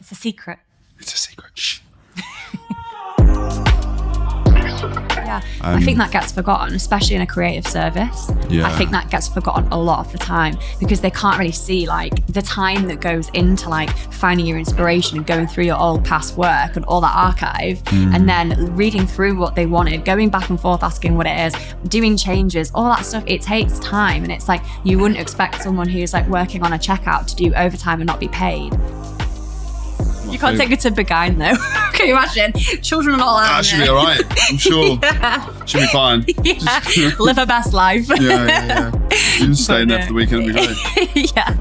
It's a secret. It's a secret. Shh. Yeah, I think that gets forgotten, especially in a creative service. Yeah. I think that gets forgotten a lot of the time because they can't really see like the time that goes into like finding your inspiration and going through your old past work and all that archive and then reading through what they wanted, going back and forth asking what it is, doing changes, all that stuff. It takes time, and it's like you wouldn't expect someone who's like working on a checkout to do overtime and not be paid. You can't take it to beguine though. Can you imagine? Children and all that. That should be all right, I'm sure. Yeah. Should be fine. Yeah. Live her best life. Yeah. You can stay in there for the weekend, it'll be great. Yeah.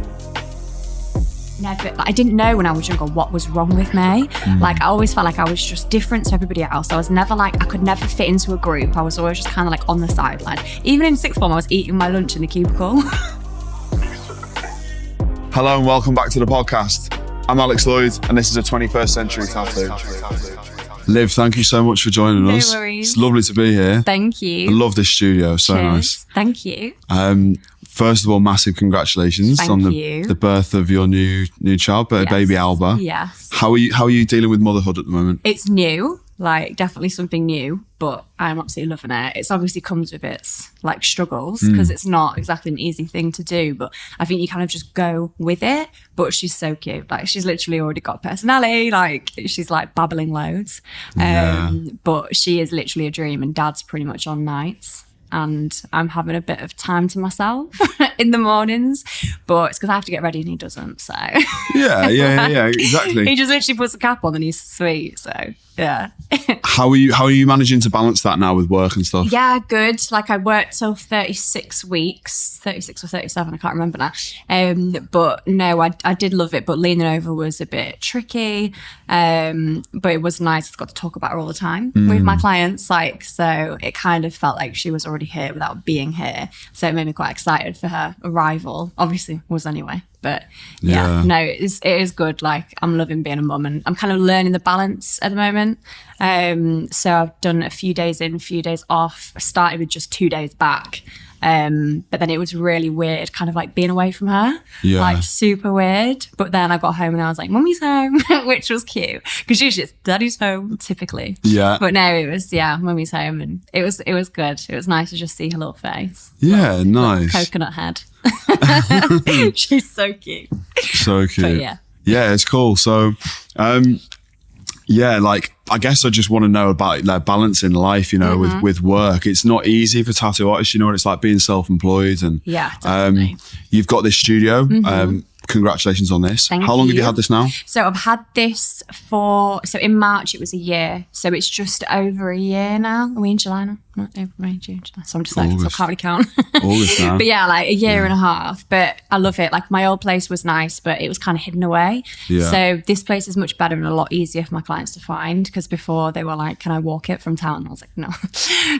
Never, I didn't know when I was younger what was wrong with me. Like I always felt like I was just different to everybody else. I was never like, I could never fit into a group. I was always just kind of like on the sideline. Even in sixth form, I was eating my lunch in the cubicle. Hello and welcome back to the podcast. I'm Alex Lloyd, and this is a 21st Century Tattoo. Liv, thank you so much for joining us. No worries. It's lovely to be here. Thank you. I love this studio, so Cheers. nice. Thank you. First of all, massive congratulations on the birth of your new child, baby Alba. Yes. How are you dealing with motherhood at the moment? It's new, like definitely something new, but I'm absolutely loving it. It's obviously comes with its like struggles because it's not exactly an easy thing to do, but I think you kind of just go with it. But she's so cute. Like she's literally already got personality. Like she's like babbling loads. But she is literally a dream, and Dad's pretty much on nights. And I'm having a bit of time to myself in the mornings, but it's because I have to get ready and he doesn't, so. Yeah, exactly. He just literally puts a cap on and he's sweet, so yeah. How are you managing to balance that now with work and stuff? Yeah, good. Like I worked till 36 weeks, 36 or 37, I can't remember now. But no, I did love it, but leaning over was a bit tricky. But it was nice. I got to talk about her all the time with my clients, like, so it kind of felt like she was already here without being here. So it made me quite excited for her arrival. Obviously was anyway. But yeah, no, it is good. Like I'm loving being a mum, and I'm kind of learning the balance at the moment. So I've done a few days in, a few days off. I started with just 2 days back. But then it was really weird kind of like being away from her, like super weird. But then I got home and I was like, Mummy's home, which was cute because usually it's Daddy's home typically. But no, it was Mummy's home, and it was good. It was nice to just see her little face. Nice. Coconut head. She's so cute. So cute. But yeah, it's cool. So like I guess I just want to know about like balance in life, you know, with work. It's not easy for tattoo artists, you know what it's like being self-employed, and definitely. You've got this studio. Congratulations on this. Thank How long you. have you had this now? So I've had this so in March it was a year. So it's just over a year now. Are we in July now? Not April, May, June, July. So I'm just like, so I can't really count. August now. But yeah, like a year and a half. But I love it. Like my old place was nice, but it was kind of hidden away. So this place is much better and a lot easier for my clients to find, because before they were like, can I walk it from town? I was like, no.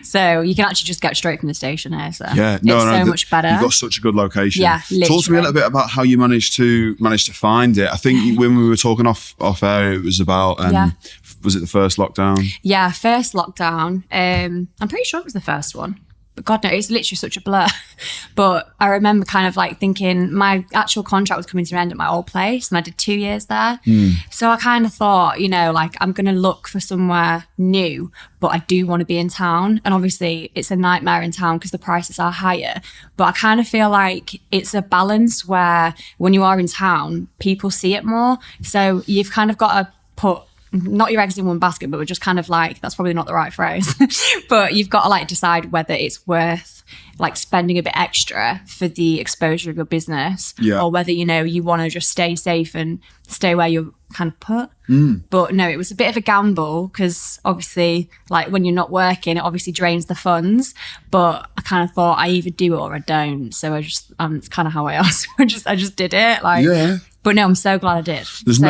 So you can actually just get straight from the station here. So it's so much better. You've got such a good location. Yeah, literally. Talk to me a little bit about how you managed to find it. I think when we were talking off air, it was about was it the first lockdown? Yeah, first lockdown. I'm pretty sure it was the first one. But God, no, it's literally such a blur. But I remember kind of like thinking my actual contract was coming to an end at my old place, and I did 2 years there. So I kind of thought, you know, like I'm going to look for somewhere new, but I do want to be in town. And obviously it's a nightmare in town because the prices are higher. But I kind of feel like it's a balance where when you are in town, people see it more. So you've kind of got to put not your eggs in one basket, but we're just kind of like, that's probably not the right phrase, but you've got to like decide whether it's worth like spending a bit extra for the exposure of your business, or whether, you know, you want to just stay safe and stay where you're kind of put. But no, it was a bit of a gamble because obviously like when you're not working, it obviously drains the funds, but I kind of thought I either do it or I don't. So I just, it's kind of how I asked. I just did it. Like, but no, I'm so glad I did. There's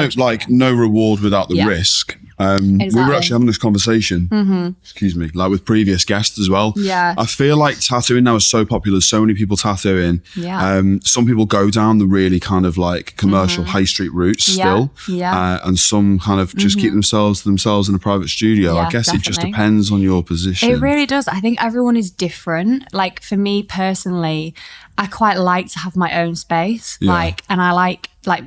no reward without the risk. We were actually having this conversation, excuse me, like with previous guests as well. I feel like tattooing now is so popular, so many people tattooing. Some people go down the really kind of like commercial high street routes still, and some kind of just keep themselves in a private studio. I guess it just depends on your position. It really does. I think everyone is different. Like for me personally, I quite like to have my own space, and I like like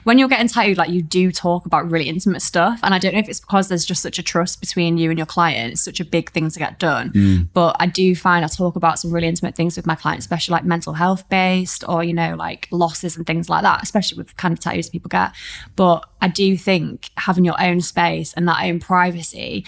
when you're getting tattooed, like you do talk about really intimate stuff. And I don't know if it's because there's just such a trust between you and your client. It's such a big thing to get done. But I do find I talk about some really intimate things with my clients, especially like mental health based or, you know, like losses and things like that, especially with kind of tattoos people get. But I do think having your own space and that own privacy,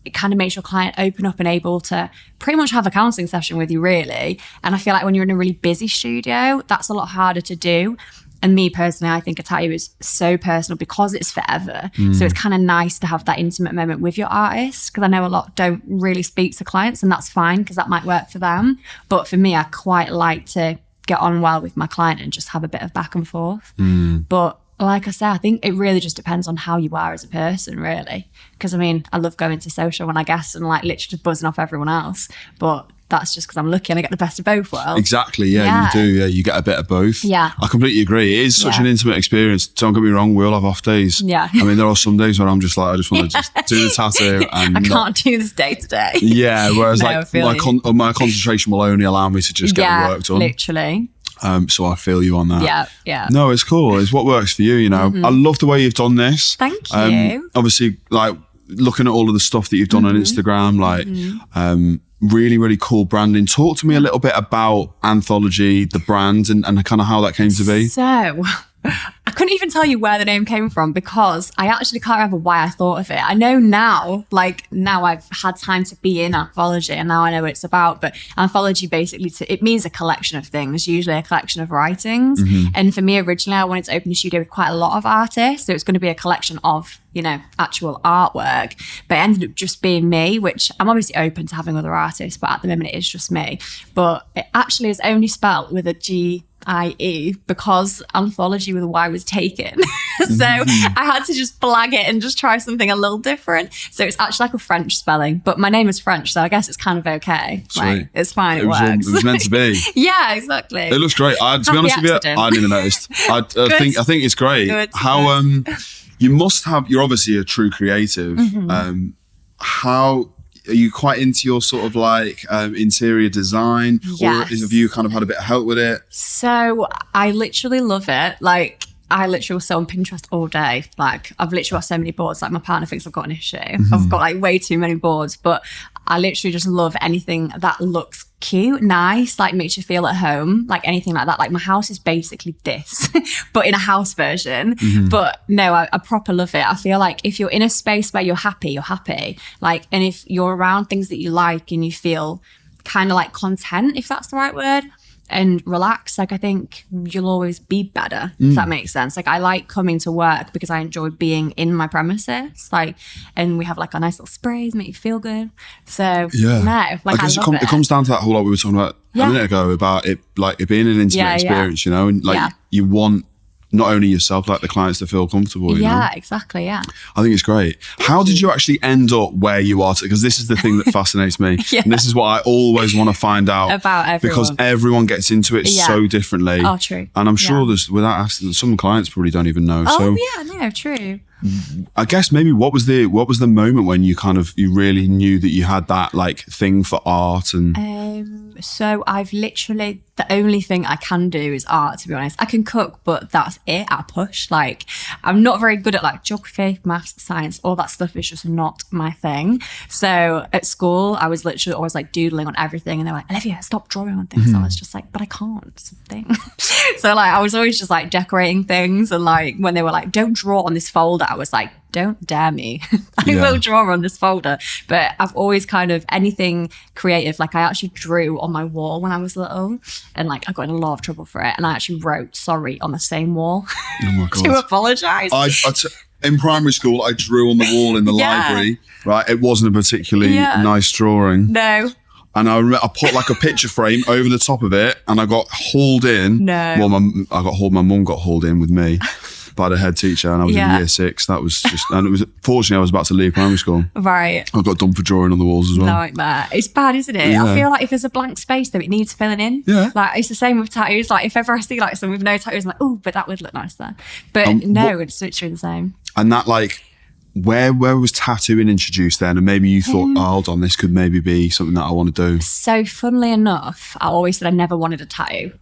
it kind of makes your client open up and able to pretty much have a counselling session with you, really. And I feel like when you're in a really busy studio, that's a lot harder to do. And me personally, I think a tattoo is so personal because it's forever. So it's kind of nice to have that intimate moment with your artist, because I know a lot don't really speak to clients, and that's fine because that might work for them. But for me, I quite like to get on well with my client and just have a bit of back and forth. But like I said, I think it really just depends on how you are as a person, really. Because I mean, I love going to social when I guest and like literally just buzzing off everyone else. But that's just because I'm lucky and I get the best of both worlds. Exactly, yeah, you do. Yeah, you get a bit of both. Yeah. I completely agree. It is such an intimate experience. Don't get me wrong, we all have off days. Yeah. I mean, there are some days where I'm just like, I just want to just do the tattoo. And I can't do this day to day. Yeah, whereas like my concentration will only allow me to just get the work done. Literally. So I feel you on that. Yeah. No, it's cool. It's what works for you, you know. I love the way you've done this. Thank you. Obviously, like looking at all of the stuff that you've done on Instagram, like really, really cool branding. Talk to me a little bit about Anthology, the brand, and kind of how that came to be. So I couldn't even tell you where the name came from because I actually can't remember why I thought of it. I know now, like now I've had time to be in Anthology and now I know what it's about. But Anthology basically, it means a collection of things, usually a collection of writings. And for me, originally, I wanted to open a studio with quite a lot of artists. So it's going to be a collection of, you know, actual artwork. But it ended up just being me, which I'm obviously open to having other artists, but at the moment it is just me. But it actually is only spelt with a G-I-E because Anthology with a Y was taken. So I had to just flag it and just try something a little different. So it's actually like a French spelling, but my name is French, so I guess it's kind of okay. Like, it's fine, it works. It was meant to be. Yeah, exactly. It looks great. To be honest with you, I didn't even notice. I think it's great. Good. How you must have. You're obviously a true creative. How are you quite into your sort of like interior design, or have you kind of had a bit of help with it? So I literally love it. Like I literally was so on Pinterest all day. Like I've literally got so many boards. Like my partner thinks I've got an issue. I've got like way too many boards, but I literally just love anything that looks cute, nice, like makes you feel at home, like anything like that. Like my house is basically this, but in a house version. But no, I proper love it. I feel like if you're in a space where you're happy, you're happy. Like, and if you're around things that you like and you feel kind of like content, if that's the right word, and relax, like I think you'll always be better, if that makes sense. Like I like coming to work because I enjoy being in my premises, like, and we have like our nice little sprays, make you feel good. So no, like I guess it comes down to that whole lot we were talking about a minute ago about it, like it being an intimate experience, you know, and like you want not only yourself, like the clients to feel comfortable, you know? Exactly, I think it's great. How did you actually end up where you are? Because this is the thing that fascinates me. And this is what I always want to find out. About everyone. Because everyone gets into it so differently. Oh, true. And I'm sure there's, without asking, some clients probably don't even know. True. I guess maybe what was the moment when you really knew that you had that like thing for art? And so I've literally, the only thing I can do is art, to be honest. I can cook, but that's it at a push. Like I'm not very good at like geography, maths, science, all that stuff is just not my thing. So at school I was literally always like doodling on everything and they're like, Olivia, stop drawing on things. So I was just like, but I can't, something. So like I was always just like decorating things, and like when they were like, don't draw on this folder, I was like, don't dare me. I will draw on this folder. But I've always kind of anything creative. Like I actually drew on my wall when I was little, and like I got in a lot of trouble for it. And I actually wrote sorry on the same wall to apologise. In primary school, I drew on the wall in the library. Right, it wasn't a particularly nice drawing. No. And I remember I put like a picture frame over the top of it, and I got hauled in. No. Well, my mum got hauled in with me by the head teacher, and I was in year 6. That was just, and it was, fortunately I was about to leave primary school. Right. I got done for drawing on the walls as well. Nightmare. It's bad, isn't it? I feel like if there's a blank space though, it needs filling in. Yeah. Like it's the same with tattoos. Like if ever I see like someone with no tattoos, I'm like, oh, but that would look nice there. But it's literally the same. And that like, where was tattooing introduced then? And maybe you thought, oh, hold on, this could maybe be something that I want to do. So funnily enough, I always said I never wanted a tattoo.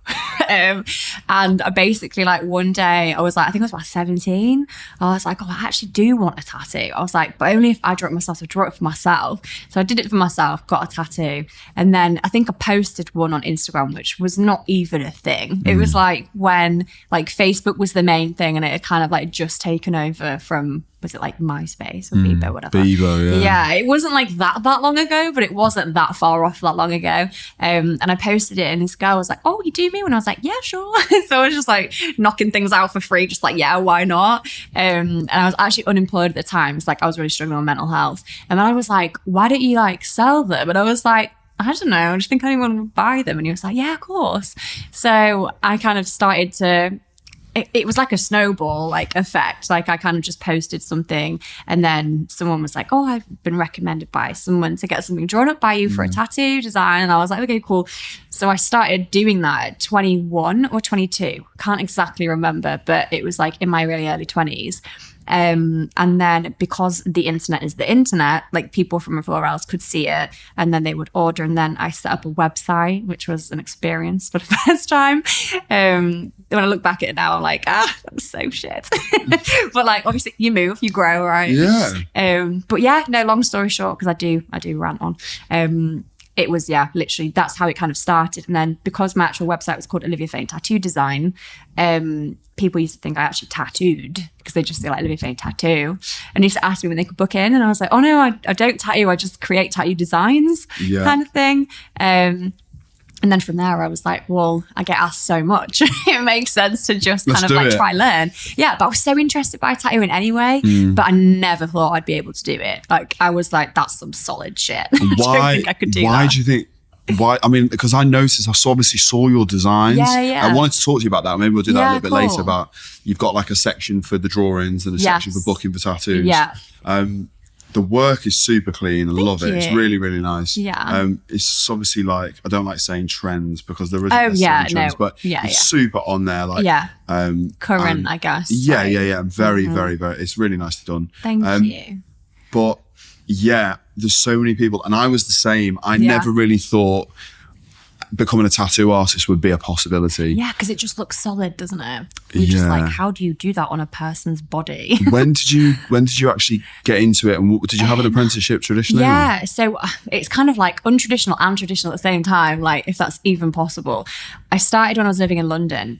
And I basically, like, one day I was like, I think I was about 17. I was like, oh, I actually do want a tattoo. I was like, but only if I draw it myself. So I draw it for myself. So I did it for myself, got a tattoo. And then I think I posted one on Instagram, which was not even a thing. It was like when like Facebook was the main thing, and it had kind of like just taken over from, was it like MySpace or Bebo, whatever? Bebo, yeah. It wasn't like that long ago, but it wasn't that far off that long ago. And I posted it, and this girl was like, oh, you do me? And I was like, yeah, sure. So I was just like knocking things out for free, just like, yeah, why not? And I was actually unemployed at the time. It's like I was really struggling with mental health. And then I was like, why don't you like sell them? And I was like, I don't know, I just think anyone would buy them. And he was like, yeah, of course. So I kind of started to, it was like a snowball like effect. Like I kind of just posted something, and then someone was like, oh, I've been recommended by someone to get something drawn up by you for a tattoo design. And I was like, okay, cool. So I started doing that at 21 or 22. Can't exactly remember, but it was like in my really early 20s. And then because the internet is the internet, like people from florals could see it, and then they would order. And then I set up a website, which was an experience for the first time. When I look back at it now, I'm like, that was so shit. But like, obviously you move, you grow, right? Yeah. But yeah, no, long story short, because I do rant on. It was, yeah, literally, that's how it kind of started. And then because my actual website was called Olivia Fayne Tattoo Design, people used to think I actually tattooed, because they just say like Olivia Fayne Tattoo. And they used to ask me when they could book in. And I was like, oh no, I don't tattoo, I just create tattoo designs, kind of thing. And then from there, I was like, well, I get asked so much. It makes sense to just kind of like try learn. Yeah, but I was so interested by tattooing anyway, but I never thought I'd be able to do it. Like, I was like, that's some solid shit. Why, I don't think I could do that. Why do you think, I mean, because I noticed, obviously saw your designs. Yeah. I wanted to talk to you about that. Maybe we'll do that a little bit later, about, you've got like a section for the drawings and a section for booking for tattoos. Yeah. The work is super clean. I love it. It's really, really nice. Yeah. It's obviously like, I don't like saying trends because there isn't trends, but it's super on there. Like, current, I guess. Yeah. Very, very, very, it's really nicely done. Thank you. But yeah, there's so many people, and I was the same. I never really thought becoming a tattoo artist would be a possibility. Yeah, because it just looks solid, doesn't it? You're just like, how do you do that on a person's body? When did you actually get into it, and did you have an apprenticeship traditionally? Yeah, so it's kind of like untraditional and traditional at the same time, like if that's even possible. I started when I was living in London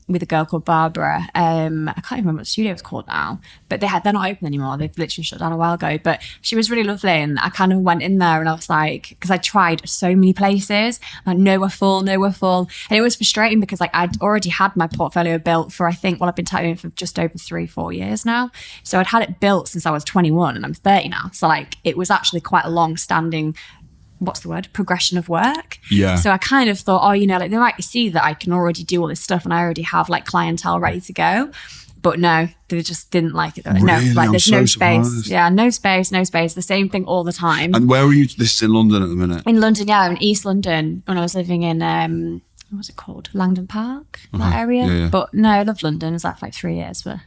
with a girl called Barbara. I can't even remember what the studio was called now, but they're not open anymore. They've literally shut down a while ago. But she was really lovely, and I kind of went in there, and I was like, because I tried so many places, like no were full, and it was frustrating because like I'd already had my portfolio built for, I think, well, I've been tattooing for just over 3-4 years now, so I'd had it built since I was 21, and I'm 30 now, so like it was actually quite a long-standing, what's the word, progression of work. Yeah. So I kind of thought, oh, you know, like they might see that I can already do all this stuff and I already have like clientele ready to go. But no, they just didn't like it. Really? No, like there's no space. Surprised. Yeah, no space. The same thing all the time. And where are you? This is in London at the minute. In London, yeah, in East London, when I was living in, what was it called? Langdon Park, that area. Yeah. But no, I love London. I was there for like 3 years, but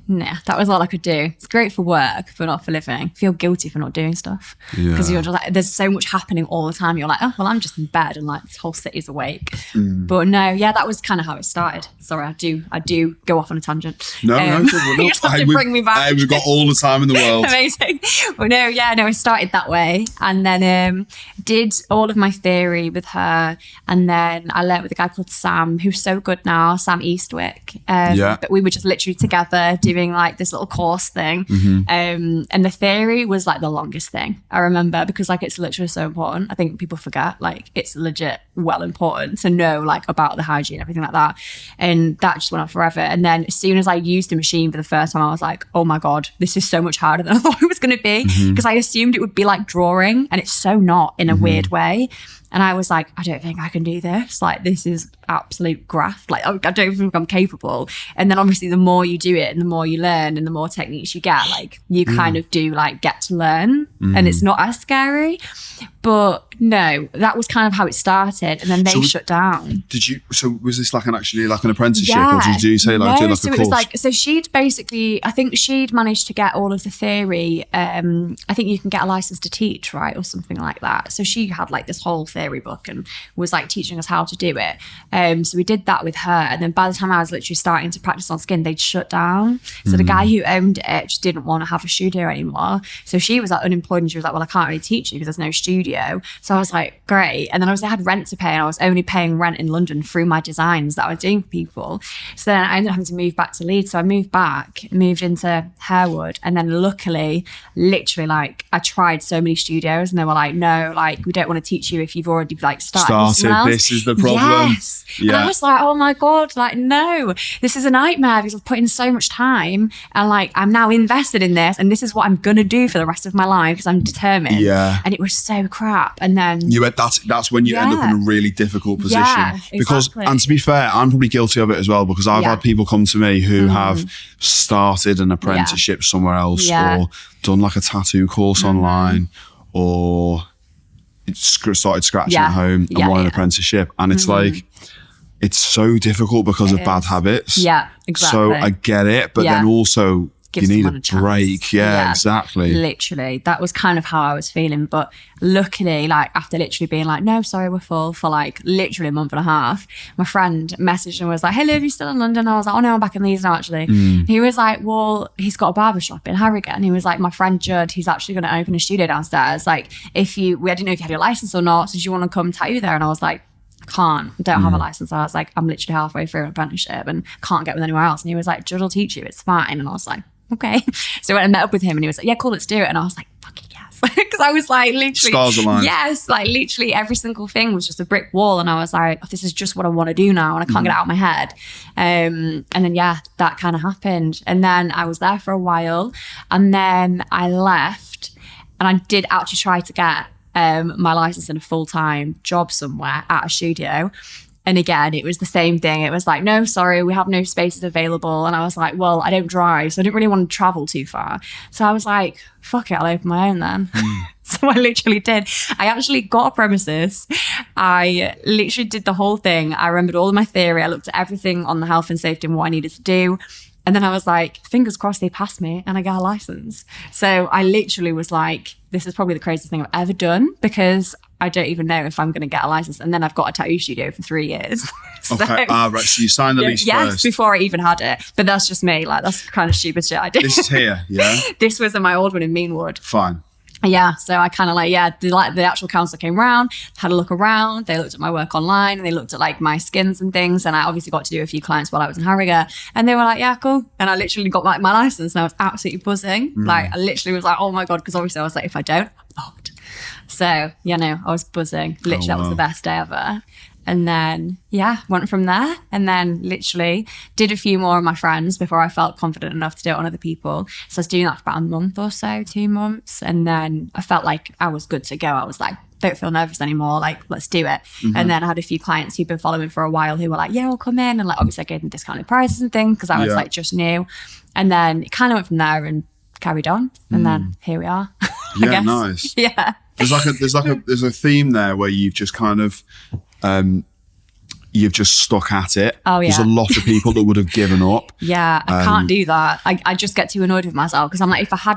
nah, that was all I could do. It's great for work, but not for living. I feel guilty for not doing stuff. Because you're just like, there's so much happening all the time. You're like, oh, well, I'm just in bed and like this whole city's awake. But no, yeah, that was kind of how it started. Sorry, I do go off on a tangent. No, you just have to bring me back. We've got all the time in the world. Amazing. But no, I started that way, and then did all of my theory with her, and then I learnt with a guy called Sam, who's so good now, Sam Eastwick. But we were just literally together doing like this little course thing. And the theory was like the longest thing I remember, because like it's literally so important. I think people forget, like it's legit well important to know like about the hygiene, everything like that. And that just went on forever. And then as soon as I used the machine for the first time, I was like, oh my God, this is so much harder than I thought it was going to be. Because I assumed it would be like drawing, and it's so not, in a weird way. And I was like, I don't think I can do this. Like, this is absolute graft. Like, I don't think I'm capable. And then obviously the more you do it and the more you learn and the more techniques you get, like you kind of do like get to learn and it's not as scary. But no, that was kind of how it started, and then they shut down. So was this like an apprenticeship, or did you say like do like a course? It was so she'd basically, I think she'd managed to get all of the theory. I think you can get a license to teach, right, or something like that. So she had like this whole theory book and was like teaching us how to do it. So we did that with her, and then by the time I was literally starting to practice on skin, they'd shut down. So the guy who owned it just didn't want to have a studio anymore. So she was like unemployed, and she was like, well, I can't really teach you because there's no studio. So I was like, great. And then I had rent to pay, and I was only paying rent in London through my designs that I was doing for people. So then I ended up having to move back to Leeds. So I moved into Harewood, and then luckily, literally, like, I tried so many studios, and they were like, no, like, we don't want to teach you if you've already like started. This is the problem. Yes. Yeah. And I was like, oh my God, like, no, this is a nightmare because I've put in so much time, and like, I'm now invested in this, and this is what I'm going to do for the rest of my life because I'm determined. Yeah. And it was so crap. And then that's when you end up in a really difficult position. Yeah, because, and to be fair, I'm probably guilty of it as well, because I've had people come to me who have started an apprenticeship somewhere else, or done like a tattoo course online, or started scratching at home and want an apprenticeship. And it's like, it's so difficult because of bad habits. Yeah, exactly. So I get it, but then also you need a break. Yeah, exactly. Literally, that was kind of how I was feeling. But luckily, like, after literally being like, no, sorry, we're full for like literally a month and a half, my friend messaged and was like, hey, Liv, you still in London? I was like, oh no, I'm back in Leeds now, actually. He was like, well, he's got a barbershop in Harrogate, and he was like, my friend Judd, he's actually going to open a studio downstairs. Like, I didn't know if you had your license or not, so do you want to come tattoo there? And I was like, I don't have a license. I was like, I'm literally halfway through an apprenticeship and can't get with anywhere else. And he was like, Judd will teach you, it's fine. And I was like, okay. So I went and met up with him, and he was like, yeah, cool, let's do it. And I was like, fucking yes. Because I was like, literally, stars aligned. Yes, like literally every single thing was just a brick wall. And I was like, oh, this is just what I want to do now, and I can't get it out of my head. And then that kind of happened. And then I was there for a while, and then I left, and I did actually try to get my license in a full-time job somewhere at a studio. And again, it was the same thing. It was like, no, sorry, we have no spaces available. And I was like, well, I don't drive, so I didn't really want to travel too far. So I was like, fuck it, I'll open my own then. So I literally did. I actually got a premises. I literally did the whole thing. I remembered all of my theory. I looked at everything on the health and safety and what I needed to do. And then I was like, fingers crossed they pass me and I get a license. So I literally was like, this is probably the craziest thing I've ever done, because I don't even know if I'm going to get a license. And then I've got a tattoo studio for 3 years. Okay. Right. So you signed the lease first? Yes, before I even had it. But that's just me. Like, that's kind of stupid shit I did. This is here, yeah? This was in my old one in Meanwood. Fine. Yeah, so I kind of the actual council came round, had a look around, they looked at my work online, and they looked at like my skins and things, and I obviously got to do a few clients while I was in Harrogate, and they were like, yeah, cool. And I literally got my license, and I was absolutely buzzing. Like, I literally was like, oh my God, because obviously I was like, if I don't, I'm fucked. So, I was buzzing. Literally, that was the best day ever. And then, went from there, and then literally did a few more of my friends before I felt confident enough to do it on other people. So I was doing that for about a month or so, 2 months. And then I felt like I was good to go. I was like, don't feel nervous anymore. Like, let's do it. And then I had a few clients who'd been following for a while who were like, yeah, I'll come in. And like, obviously I gave them discounted prices and things because I was like just new. And then it kind of went from there and carried on. And then here we are. Yeah, nice. Yeah. There's a theme there where you've just kind of, you've just stuck at it. Oh, yeah. There's a lot of people that would have given up. Yeah, I can't do that. I just get too annoyed with myself because I'm like, if I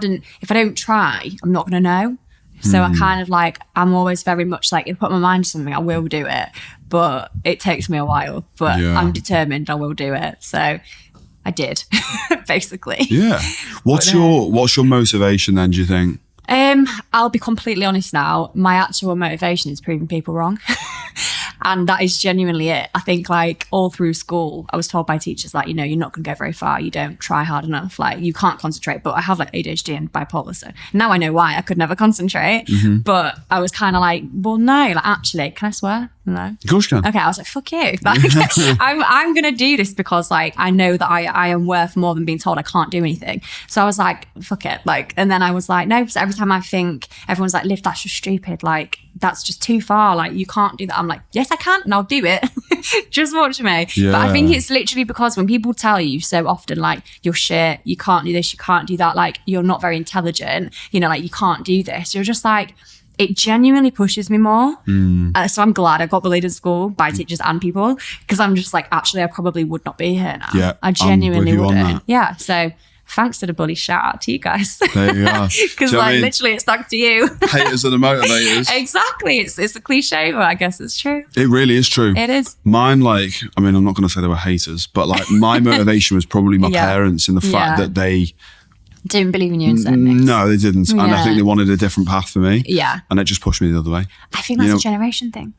don't try, I'm not going to know. So I kind of like, I'm always very much like, if I put my mind to something, I will do it. But it takes me a while. But I'm determined I will do it. So I did, basically. Yeah. What's your motivation then, do you think? I'll be completely honest now. My actual motivation is proving people wrong. And that is genuinely it. I think like all through school, I was told by teachers like, you're not going to go very far. You don't try hard enough. Like you can't concentrate. But I have like ADHD and bipolar. So now I know why I could never concentrate. But I was kind of like, well, no, like actually, can I swear? No. Of course you can. Okay, I was like, fuck you. Like, I'm going to do this because like, I know that I am worth more than being told I can't do anything. So I was like, fuck it. Like, and then I was like, no, because every time I think everyone's like, Liv, that's just stupid. Like, that's just too far. Like, you can't do that. I'm like, yes, I can. And I'll do it. Just watch me. Yeah. But I think it's literally because when people tell you so often, like, you're shit, you can't do this, you can't do that. Like, you're not very intelligent, you know, like, you can't do this. You're just like, it genuinely pushes me more. So I'm glad I got bullied in school by teachers and people, because I'm just like, actually, I probably would not be here now. Yeah, I genuinely wouldn't. Yeah. So thanks to the bully, shout out to you guys. There you are. Because like literally it's thanks to you. Haters are the motivators. Exactly. It's a cliche, but I guess it's true. It really is true. It is. Mine, like, I mean, I'm not going to say they were haters, but like my motivation was probably my parents in the fact that they didn't believe in you in certain things. No, they didn't. And I think they wanted a different path for me. Yeah. And it just pushed me the other way. I think that's a generation thing.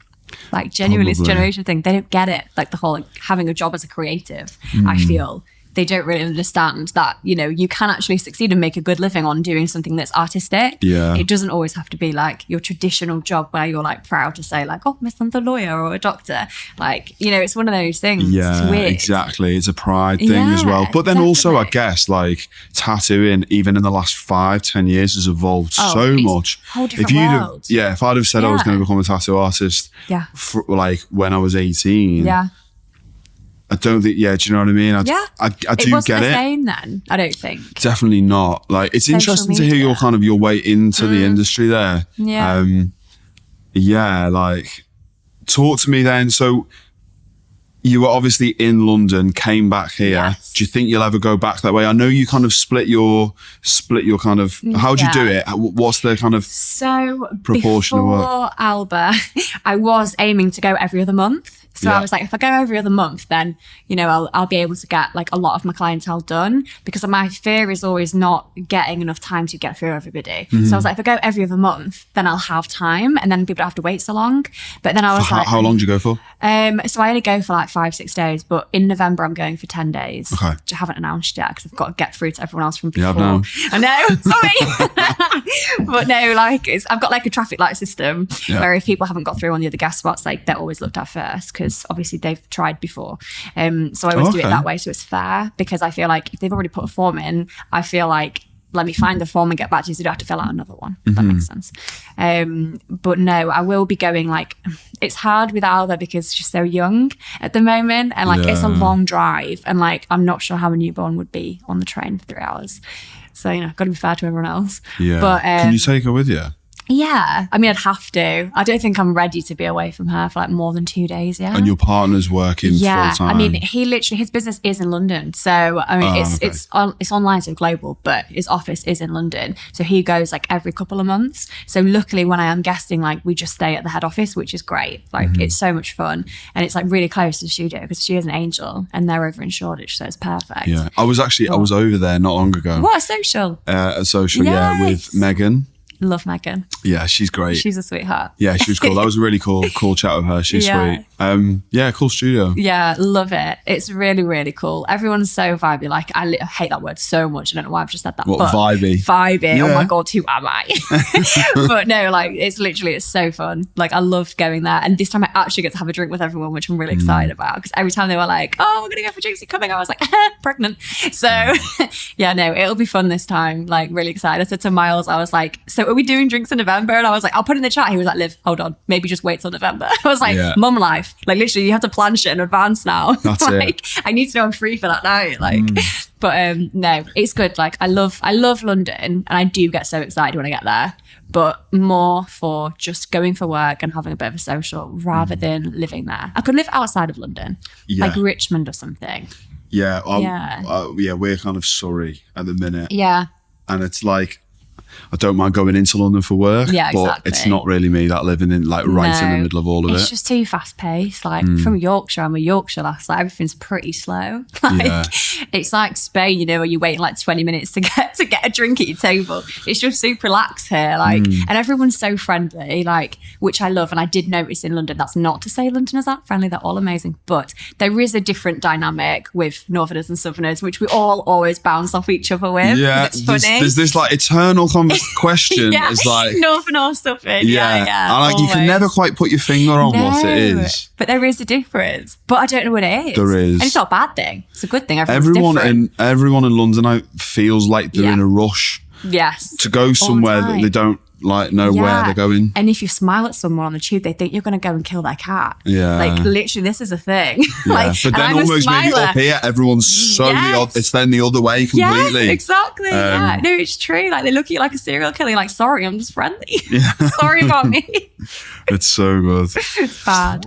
Like, genuinely, it's a generation thing. They don't get it. Like, the whole like, having a job as a creative, I feel. They don't really understand that, you know, you can actually succeed and make a good living on doing something that's artistic. Yeah. It doesn't always have to be like your traditional job where you're like proud to say like, oh, I'm a lawyer or a doctor. Like, you know, it's one of those things. Yeah, it's weird. Exactly. It's a pride thing as well. But then also, I guess, like, tattooing, even in the last 5-10 years, has evolved so much. A whole different world. If I'd have said I was going to become a tattoo artist, like when I was 18, I don't think, do you know what I mean? I do get it. It wasn't the same then, I don't think. Definitely not. Like, it's interesting to hear your kind of your way into the industry there. Yeah. Like, talk to me then. So you were obviously in London, came back here. Yes. Do you think you'll ever go back that way? I know you kind of split your kind of, how'd you do it? What's the kind of proportion of work? Before Alba, I was aiming to go every other month. So I was like, if I go every other month, then, you know, I'll be able to get like a lot of my clientele done, because my fear is always not getting enough time to get through everybody. So I was like, if I go every other month, then I'll have time and then people don't have to wait so long. But then I was like... How long do you go for? So I only go for like 5-6 days, but in November I'm going for 10 days. Okay. Which I haven't announced yet because I've got to get through to everyone else from before. Yeah, I know, sorry. But no, like I've got like a traffic light system where if people haven't got through on the other guest spots, like they're always looked at first, because obviously they've tried before. So I always do it that way, so it's fair, because I feel like if they've already put a form in, I feel like let me find the form and get back to you so you don't have to fill out another one. If that makes sense. But no, I will be going, like, it's hard with Alba because she's so young at the moment, and like it's a long drive, and like I'm not sure how a newborn would be on the train for 3 hours. So, you know, got to be fair to everyone else. Yeah. But can you take her with you? Yeah, I mean, I'd have to. I don't think I'm ready to be away from her for like more than 2 days. Yeah. And your partner's working full time. I mean, he literally, his business is in London, so I mean, it's online, so global, but his office is in London, so he goes like every couple of months. So luckily, when I am guesting, like we just stay at the head office, which is great. Like it's so much fun, and it's like really close to the studio because she is an Angel, and they're over in Shoreditch, so it's perfect. Yeah, I was over there not long ago. What, a social? A social, with Megan. Love Megan. Yeah, she's great. She's a sweetheart. Yeah, she was cool. That was a really cool chat with her. She's sweet. Cool studio. Yeah, love it. It's really, really cool. Everyone's so vibey. Like, I hate that word so much. I don't know why I've just said that. What, vibey? Vibey. Yeah. Oh my God, who am I? But no, like, it's so fun. Like, I love going there. And this time I actually get to have a drink with everyone, which I'm really excited about. Because every time they were like, oh, we're going to go for drinks, you're coming. I was like, pregnant. So yeah, no, it'll be fun this time. Like, really excited. I said to Miles, I was like, so are we doing drinks in November? And I was like, I'll put in the chat. He was like, Liv, hold on, maybe just wait till November. I was like, mum life. Like, literally, you have to plan shit in advance now. That's like, I need to know I'm free for that night. Like, but no, it's good. Like, I love London, and I do get so excited when I get there, but more for just going for work and having a bit of a social rather than living there. I could live outside of London, like Richmond or something. Yeah, we're kind of Surrey at the minute. Yeah. And it's like, I don't mind going into London for work, but it's not really me, that living in like right in the middle of all of it. It's just too fast paced. Like from Yorkshire, I'm a Yorkshire lass. Like everything's pretty slow. Like it's like Spain, you know, where you're waiting like 20 minutes to get a drink at your table. It's just super relaxed here, like, and everyone's so friendly, like, which I love. And I did notice in London, that's not to say Londoners aren't friendly, they're all amazing, but there is a different dynamic with Northerners and Southerners, which we all always bounce off each other with. Yeah, it's funny. There's this like eternal final question is like nothing or something. And you can never quite put your finger on what it is. But there is a difference. But I don't know what it is. There is. And it's not a bad thing. It's a good thing. Everyone in London feels like they're in a rush. Yes. To go somewhere that they don't like know where they're going. And if you smile at someone on the tube, they think you're going to go and kill their cat. Like literally, this is a thing. But then almost maybe up here, everyone's so it's then the other way completely. Yeah, exactly. No, it's true. Like they look at you like a serial killer. You're like, sorry, I'm just friendly. Sorry about me. It's so good. It's bad.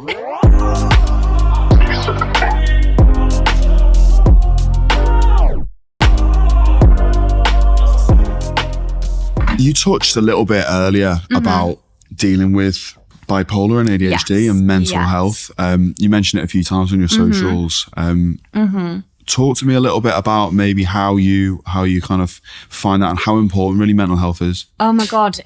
You touched a little bit earlier about dealing with bipolar and ADHD and mental health. You mentioned it a few times on your socials. Talk to me a little bit about maybe how you kind of find that and how important really mental health is. Oh my God,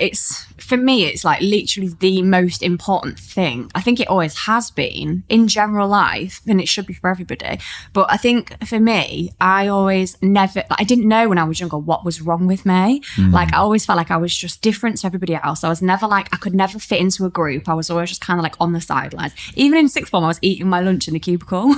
for me, it's like literally the most important thing. I think it always has been in general life, and it should be for everybody. But I think for me, I didn't know when I was younger what was wrong with me. Like I always felt like I was just different to everybody else. I was never like, I could never fit into a group. I was always just kind of like on the sidelines. Even in sixth form, I was eating my lunch in the cubicle.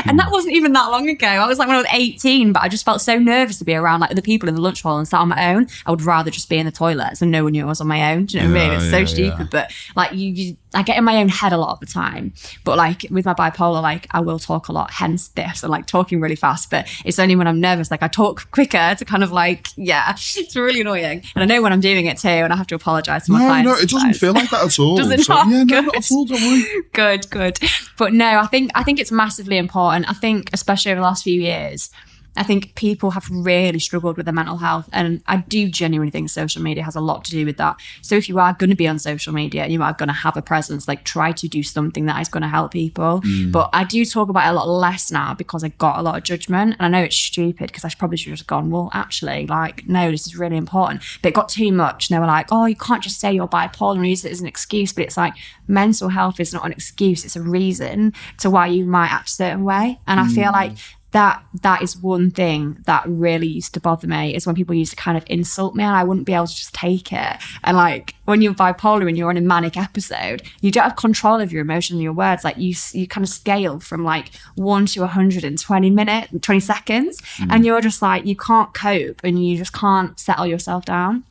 And that wasn't even that long ago. I was like when I was 18, but I just felt so nervous to be around like the people in the lunch hall and sat on my own. I would rather just be in the toilets and no one knew I was on my own. Do you know what I mean? It's so stupid, but like I get in my own head a lot of the time. But like with my bipolar, like I will talk a lot, hence this, and like talking really fast. But it's only when I'm nervous, like I talk quicker to kind of like, it's really annoying. And I know when I'm doing it too, and I have to apologise to my clients. No, it doesn't feel like that at all. Does it not? Yeah, no, not at all, don't worry. Good. But no, I think it's massively important. I think especially over the last few years, I think people have really struggled with their mental health, and I do genuinely think social media has a lot to do with that. So if you are going to be on social media and you are going to have a presence, like try to do something that is going to help people. But I do talk about it a lot less now because I got a lot of judgment, and I know it's stupid because I probably should have just gone, well, actually, like, no, this is really important. But it got too much. And they were like, oh, you can't just say you're bipolar and use it as an excuse. But it's like mental health is not an excuse. It's a reason to why you might act a certain way. And I feel like that is one thing that really used to bother me, is when people used to kind of insult me and I wouldn't be able to just take it. And like when you're bipolar and you're on a manic episode, you don't have control of your emotions and your words. Like you kind of scale from like 1 to 100 in 20 seconds. And you're just like, you can't cope and you just can't settle yourself down.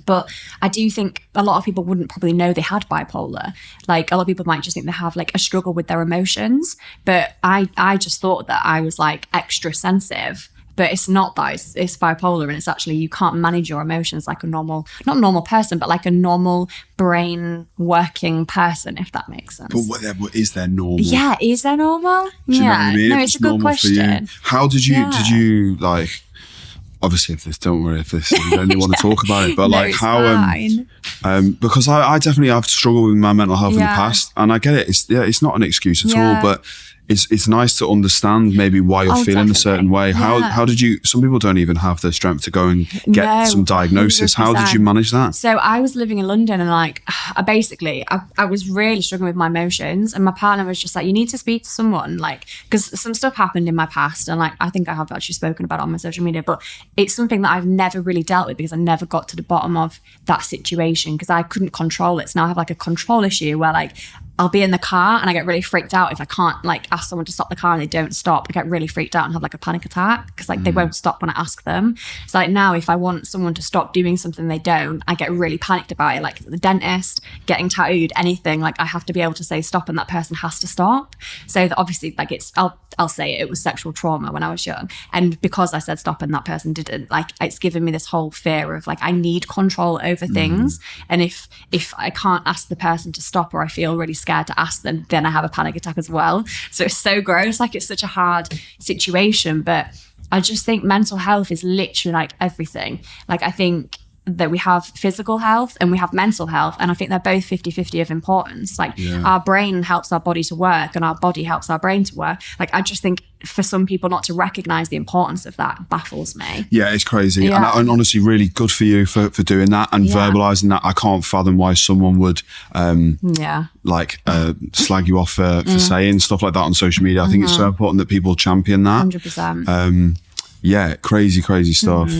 But I do think a lot of people wouldn't probably know they had bipolar. Like a lot of people might just think they have like a struggle with their emotions. But I just thought that I was like extra sensitive. But it's not that, it's bipolar, and it's actually you can't manage your emotions like a normal, not normal person, but like a normal brain working person, if that makes sense. But is there normal? Yeah, is there normal? Do you know what I mean? No, it's a good question. How did you like, obviously if you don't really want to talk about it, but like how, because I definitely have struggled with my mental health in the past, and I get it. It's not an excuse at all, but it's nice to understand maybe why you're feeling a certain way. How did you, some people don't even have the strength to go and get some diagnosis. 100%. How did you manage that? So I was living in London, and like I was really struggling with my emotions, and my partner was just like, you need to speak to someone, like, because some stuff happened in my past, and like I think I have actually spoken about it on my social media, but it's something that I've never really dealt with because I never got to the bottom of that situation because I couldn't control it. So now I have like a control issue where like I'll be in the car and I get really freaked out if I can't like ask someone to stop the car and they don't stop. I get really freaked out and have like a panic attack because like they won't stop when I ask them. So like now if I want someone to stop doing something they don't, I get really panicked about it. Like the dentist, getting tattooed, anything, like I have to be able to say stop and that person has to stop. So that obviously like I'll say it was sexual trauma when I was young. And because I said stop and that person didn't, like it's given me this whole fear of like I need control over things. And if I can't ask the person to stop or I feel really scared to ask them, then I have a panic attack as well. So it's so gross. Like it's such a hard situation, but I just think mental health is literally like everything. Like I think that we have physical health and we have mental health, and I think they're both 50-50 of importance. Like our brain helps our body to work and our body helps our brain to work. Like I just think for some people not to recognize the importance of that baffles me. Yeah, it's crazy. And honestly really good for you for doing that and verbalizing that. I can't fathom why someone would slag you off for saying stuff like that on social media. I think it's so important that people champion that. 100%. Crazy stuff.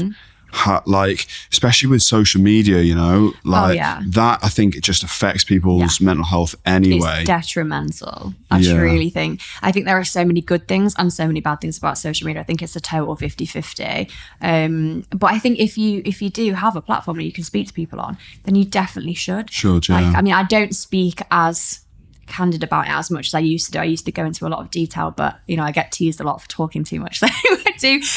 like, especially with social media, you know, like that, I think it just affects people's mental health anyway. It's detrimental. I truly think. I think there are so many good things and so many bad things about social media. I think it's a total 50-50. But I think if you do have a platform that you can speak to people on, then you definitely should. Sure, yeah. Like, I mean, I don't speak as candid about it as much as I used to do. I used to go into a lot of detail, but you know, I get teased a lot for talking too much. So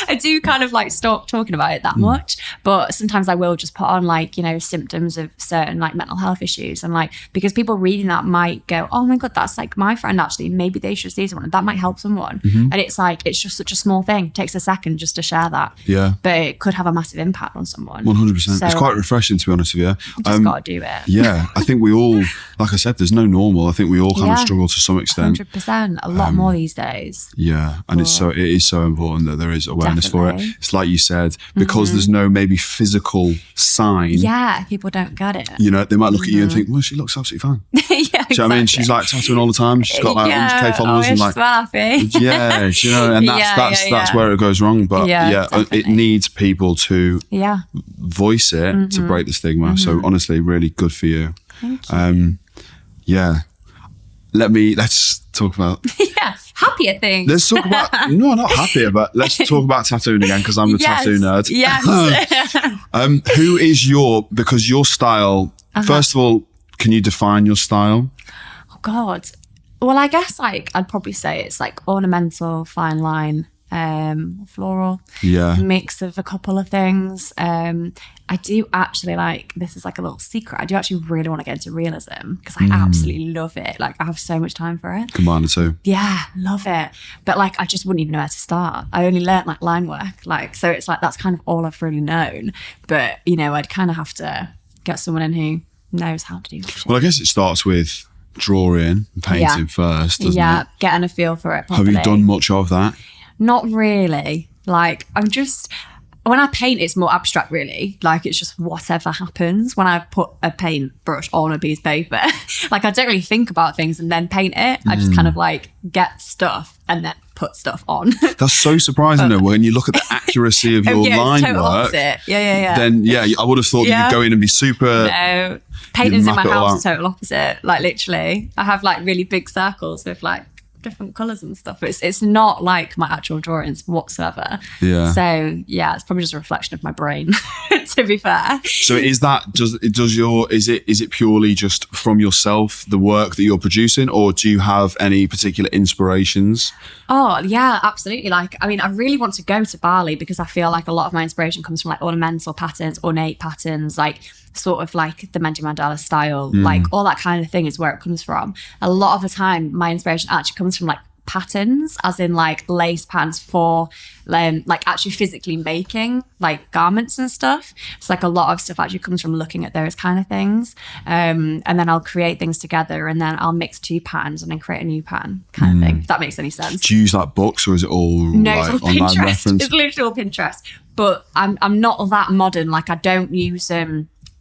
I do kind of like stop talking about it that much. But sometimes I will just put on like, you know, symptoms of certain like mental health issues, and like, because people reading that might go, oh my God, that's like my friend actually, maybe they should see someone, and that might help someone. And it's like, it's just such a small thing. It takes a second just to share that. Yeah. But it could have a massive impact on someone. 100%. So, it's quite refreshing, to be honest with you. Just got to do it. Yeah. I think we all, like I said, there's no normal. I think we all kind of struggle to some extent. 100%. A lot more these days. Yeah. And it is so important that there is awareness for it. It's like you said, because there's no maybe physical sign. Yeah. People don't get it. You know, they might look at you and think, well, she looks absolutely fine. Yeah, exactly. Do you know what I mean? She's like tattooing all the time. She's got like 100k followers. And like, she's well happy. Yeah, you know, and that's where it goes wrong. But it needs people to voice it to break the stigma. So honestly, really good for you. Thank you. Let's talk about happier things. Let's talk about no, not happier, but let's talk about tattooing again, because I'm the tattoo nerd. Yes. Who is because your style, first of all, can you define your style? Oh God. Well, I guess like I'd probably say it's like ornamental, fine line, floral, mix of a couple of things. I do actually like, this is like a little secret, I do actually really want to get into realism, because I absolutely love it. Like, I have so much time for it. Combine the two. Yeah, love it. But like, I just wouldn't even know where to start. I only learnt like line work, like, so it's like that's kind of all I've really known. But you know, I'd kind of have to get someone in who knows how to do that. Well, I guess it starts with drawing and painting first, doesn't it? Getting a feel for it properly. Have you done much of that? Not really. Like, when I paint, it's more abstract, really. Like, it's just whatever happens. When I put a paintbrush on a piece of paper, like, I don't really think about things and then paint it. I just kind of like get stuff and then put stuff on. That's so surprising though, when you look at the accuracy of your line work. Opposite. Then I would have thought you could go in and be super. No, paintings in my house is total opposite. Like, literally, I have like really big circles with like different colours and stuff. It's not like my actual drawings whatsoever. So it's probably just a reflection of my brain, to be fair. So is it purely just from yourself, the work that you're producing, or do you have any particular inspirations? Oh yeah, absolutely. Like, I mean, I really want to go to Bali, because I feel like a lot of my inspiration comes from like ornamental patterns, ornate patterns, like sort of like the Mendy Mandala style, like all that kind of thing is where it comes from. A lot of the time, my inspiration actually comes from like patterns, as in like lace patterns for like actually physically making like garments and stuff. So like a lot of stuff actually comes from looking at those kind of things, and then I'll create things together, and then I'll mix two patterns and then create a new pattern kind of thing, if that makes any sense. Do you use like books, or is it all like it's all online Pinterest. reference? It's literally all Pinterest, but I'm not that modern. Like, I don't use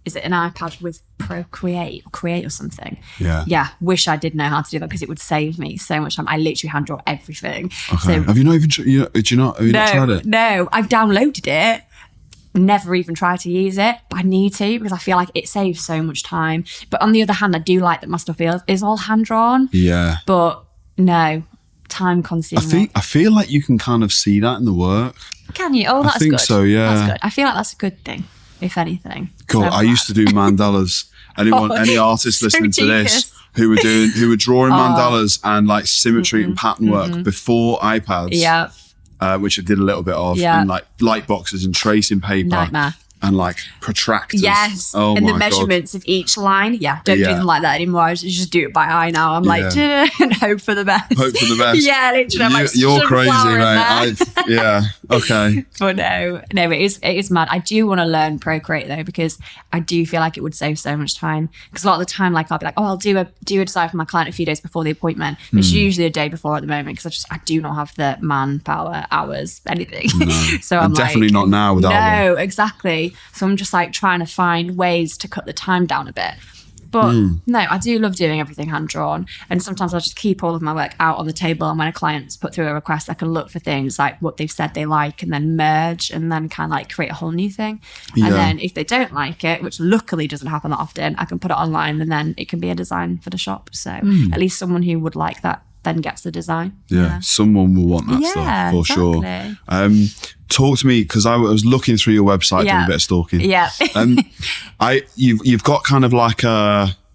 is it an iPad with Procreate or Create or something? Yeah. Wish I did know how to do that, because it would save me so much time. I literally hand draw everything. Okay. So, have you not even not tried it? No, I've downloaded it. Never even tried to use it, but I need to, because I feel like it saves so much time. But on the other hand, I do like that my stuff is all hand drawn. Yeah. But no, time consuming. I feel like you can kind of see that in the work. Can you? Oh, that's good. I think so, yeah. That's good. I feel like that's a good thing, if anything. Cool. I used to do mandalas. Any artists listening to this who were drawing mandalas and like symmetry and pattern work before iPads, which I did a little bit of, and like light boxes and tracing paper. Nightmare. And like protractors. Yes. Oh, and the measurements of each line. Don't do them like that anymore. I just do it by eye now. I'm like, and hope for the best. Hope for the best. Yeah, literally. You're crazy, mate. Okay. But no, it is mad. I do want to learn Procreate though, because I do feel like it would save so much time. Because a lot of the time, like, I'll be like, oh, I'll do a design for my client a few days before the appointment. It's usually a day before at the moment, because I do not have the manpower, hours, anything. No. So I'm definitely not now without one. No, exactly. So I'm just like trying to find ways to cut the time down a bit. But no, I do love doing everything hand drawn. And sometimes I'll just keep all of my work out on the table. And when a client's put through a request, I can look for things like what they've said they like and then merge and then kind of like create a whole new thing. Yeah. And then if they don't like it, which luckily doesn't happen that often, I can put it online and then it can be a design for the shop. So at least someone who would like that then gets the design. Yeah, someone will want that stuff for sure. Talk to me, because I was looking through your website doing a bit of stalking. Yeah. You've got kind of like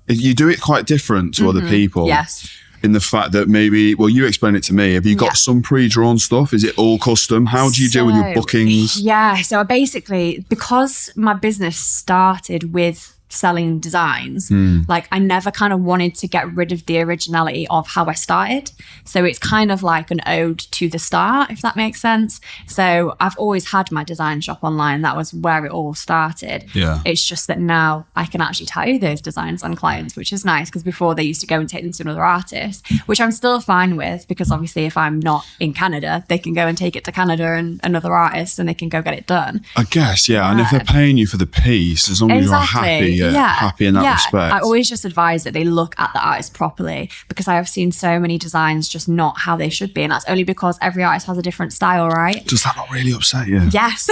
you do it quite different to other people. Yes. In the fact that maybe, well, you explain it to me. Have you got some pre-drawn stuff? Is it all custom? How do you deal with your bookings? Yeah, so basically, because my business started with selling designs, like I never kind of wanted to get rid of the originality of how I started. So it's kind of like an ode to the start, if that makes sense. So I've always had my design shop online. That was where it all started. Yeah. It's just that now I can actually tattoo those designs on clients, which is nice, because before they used to go and take them to another artist, which I'm still fine with, because obviously if I'm not in Canada, they can go and take it to Canada and another artist and they can go get it done. I guess, yeah. And if they're paying you for the piece, as long as you're happy. Happy in that respect. I always just advise that they look at the artist properly, because I have seen so many designs just not how they should be, and that's only because every artist has a different style, right? Does that not really upset you? Yes.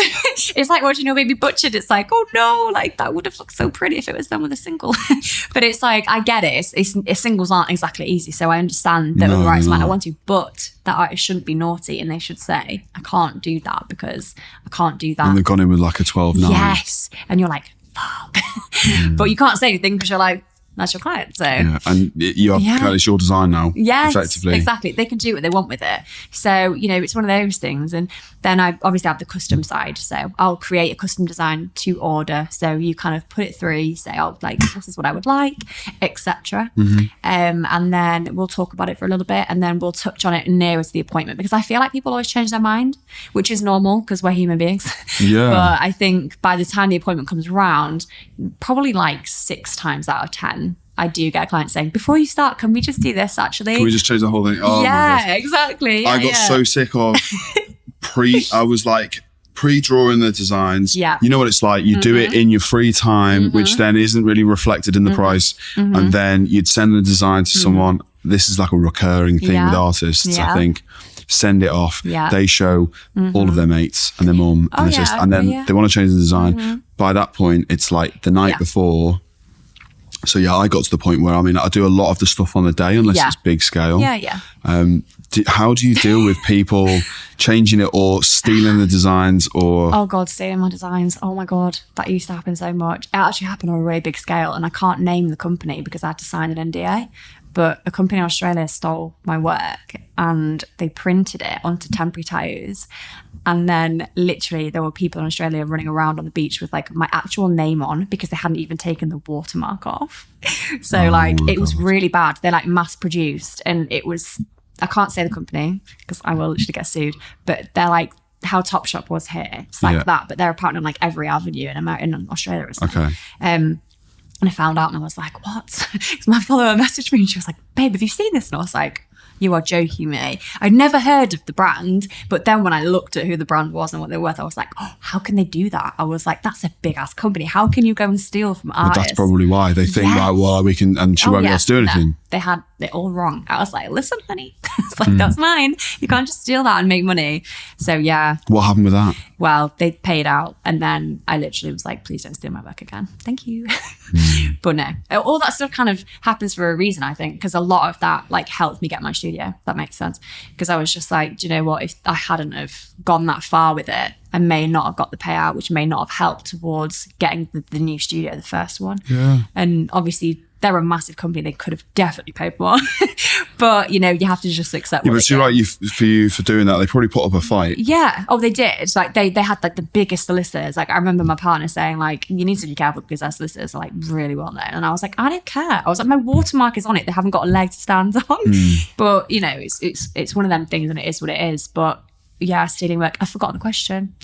It's like watching your baby butchered. It's like, oh no, like that would have looked so pretty if it was done with a single. But it's like, I get it. Singles aren't exactly easy, so I understand that other artists might not want to, but that artist shouldn't be naughty and they should say, I can't do that because I can't do that. And they've gone in with like a 12-9. Yes. And you're like, fuck. But you can't say anything because you're like, that's your client. So and it's your design now. Yes, effectively. Exactly. They can do what they want with it. So, it's one of those things. And then I obviously have the custom side. So I'll create a custom design to order. So you kind of put it through, you say, oh, like, this is what I would like, etc. And then we'll talk about it for a little bit, and then we'll touch on it nearer to the appointment, because I feel like people always change their mind, which is normal because we're human beings. Yeah. But I think by the time the appointment comes around, probably like 6 times out of 10, I do get a client saying, before you start, can we just do this actually? Can we just change the whole thing? Oh, yeah, exactly. I got so sick of I was like pre-drawing the designs. Yeah. You know what it's like? You do it in your free time, which then isn't really reflected in the price. And then you'd send the design to someone. This is like a recurring thing with artists, I think. Send it off. Yeah. They show all of their mates and their mum and then they want to change the design. By that point, it's like the night before. So I got to the point where, I do a lot of the stuff on the day, unless it's big scale. Yeah. How do you deal with people changing it or stealing the designs or? Oh God, stealing my designs. Oh my God, that used to happen so much. It actually happened on a really big scale, and I can't name the company because I had to sign an NDA. But a company in Australia stole my work and they printed it onto temporary tattoos. And then literally there were people in Australia running around on the beach with like my actual name on, because they hadn't even taken the watermark off. So it was really bad. They're like mass produced, and it was, I can't say the company because I will literally get sued, but they're like how Topshop was here. It's like that, but they're a partner on like every avenue in Australia or something. Okay. And I found out and I was like, what? Because my follower messaged me and she was like, babe, have you seen this? And I was like, you are joking me. I'd never heard of the brand, but then when I looked at who the brand was and what they were worth, I was like, oh, how can they do that? I was like, that's a big ass company. How can you go and steal from artists? That's probably why they think, right, well, we can, and she won't be able to do anything. No, they had it all wrong. I was like, listen, honey, it's like, that's mine. You can't just steal that and make money. So yeah. What happened with that? Well, they paid out, and then I literally was like, please don't steal my work again. Thank you. But no, all that stuff kind of happens for a reason, I think, because a lot of that like helped me get my studio. If that makes sense. Because I was just like, do you know what? If I hadn't have gone that far with it, I may not have got the payout, which may not have helped towards getting the new studio, the first one. Yeah. And obviously, they're a massive company. They could have definitely paid more. But, you have to just accept what but you're right, for doing that, they probably put up a fight. Yeah. Oh, they did. Like, they had, like, the biggest solicitors. Like, I remember my partner saying, like, you need to be careful because our solicitors are, like, really well known. And I was like, I don't care. I was like, my watermark is on it. They haven't got a leg to stand on. But, it's one of them things, and it is what it is. But, yeah, stealing work. I've forgotten the question.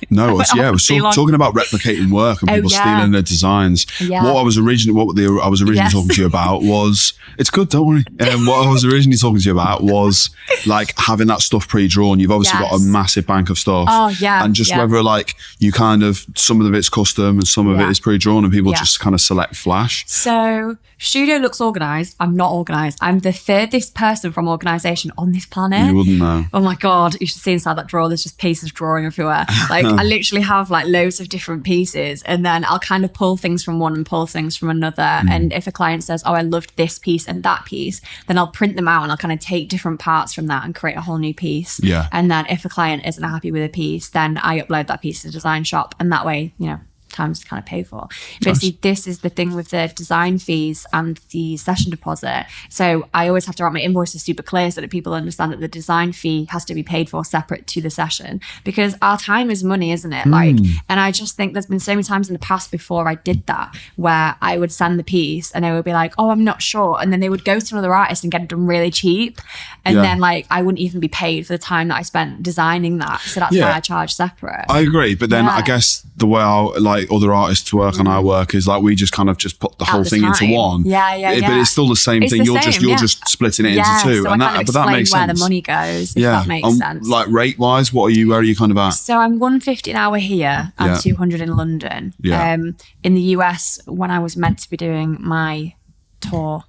No, I was talking about replicating work and people stealing their designs. Yeah. What I was originally talking to you about was, it's good, don't worry. What I was originally talking to you about was like having that stuff pre-drawn. You've obviously got a massive bank of stuff. Oh yeah. And just whether like you kind of, some of it's custom and some of it is pre-drawn and people just kind of select flash. So studio looks organised. I'm not organised. I'm the furthest person from organisation on this planet. You wouldn't know. Oh my God. You should see inside that drawer. There's just pieces of drawing everywhere. Like I literally have like loads of different pieces, and then I'll kind of pull things from one and pull things from another. And if a client says, oh, I loved this piece and that piece, then I'll print them out and I'll kind of take different parts from that and create a whole new piece. Yeah. And then if a client isn't happy with a piece, then I upload that piece to the design shop, and that way, you know, times to kind of pay for. But see, this is the thing with the design fees and the session deposit. So I always have to write my invoices super clear so that people understand that the design fee has to be paid for separate to the session, because our time is money, isn't it? Like, and I just think there's been so many times in the past before I did that where I would send the piece and they would be like, oh, I'm not sure. And then they would go to another artist and get it done really cheap. And then like, I wouldn't even be paid for the time that I spent designing that. So that's why I charge separate. I agree. But then I guess the way like other artists work on our work is like we just kind of just put the whole thing into one. But it's still the same thing. You're just splitting it into two. So and but that makes sense. Where the money goes, if that makes sense. Like rate wise, where are you kind of at? So I'm 150 an hour here and 200 in London. In the US, when I was meant to be doing my tour,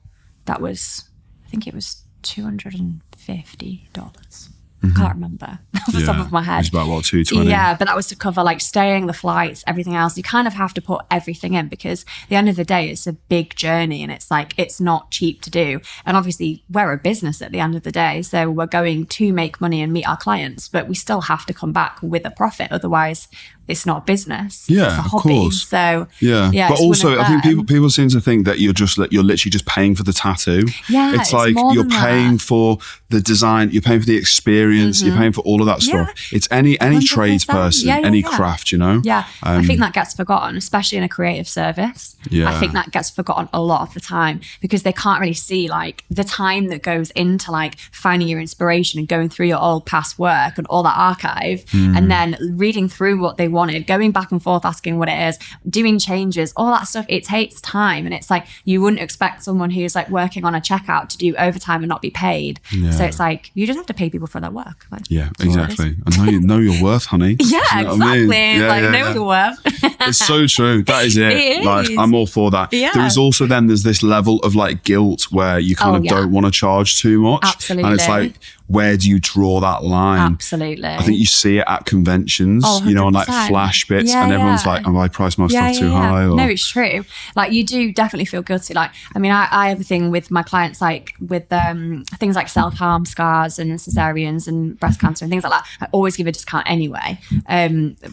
that was, I think it was $250. I can't remember off the top of my head. It's about what, 220? Yeah, but that was to cover like staying, the flights, everything else. You kind of have to put everything in, because at the end of the day, it's a big journey and it's like, it's not cheap to do. And obviously we're a business at the end of the day. So we're going to make money and meet our clients, but we still have to come back with a profit. Otherwise it's not a business. Yeah, it's a hobby. Of course. So but also I think people seem to think that you're literally just paying for the tattoo. Yeah, it's like you're paying for the design, you're paying for the experience, you're paying for all of that stuff. It's any tradesperson, any craft, you know. I think that gets forgotten, especially in a creative service. I think that gets forgotten a lot of the time, because they can't really see like the time that goes into like finding your inspiration and going through your old past work and all that archive, and then reading through what they wanted, going back and forth, asking what it is, doing changes, all that stuff. It takes time, and it's like you wouldn't expect someone who's like working on a checkout to do overtime and not be paid. So it's like you just have to pay people for their work. Like, exactly. And know your worth, honey. Exactly. Know your worth. It's so true. That is it. It like is. I'm all for that. There is also there's this level of like guilt where you kind of don't want to charge too much. Absolutely. And it's like, where do you draw that line? Absolutely. I think you see it at conventions, you know, on like flash bits, and everyone's like, have I priced my stuff too high? Or... No, it's true. Like you do definitely feel guilty. Like, I mean, I have a thing with my clients, like with things like self-harm scars and cesareans and breast cancer and things like that. I always give a discount anyway,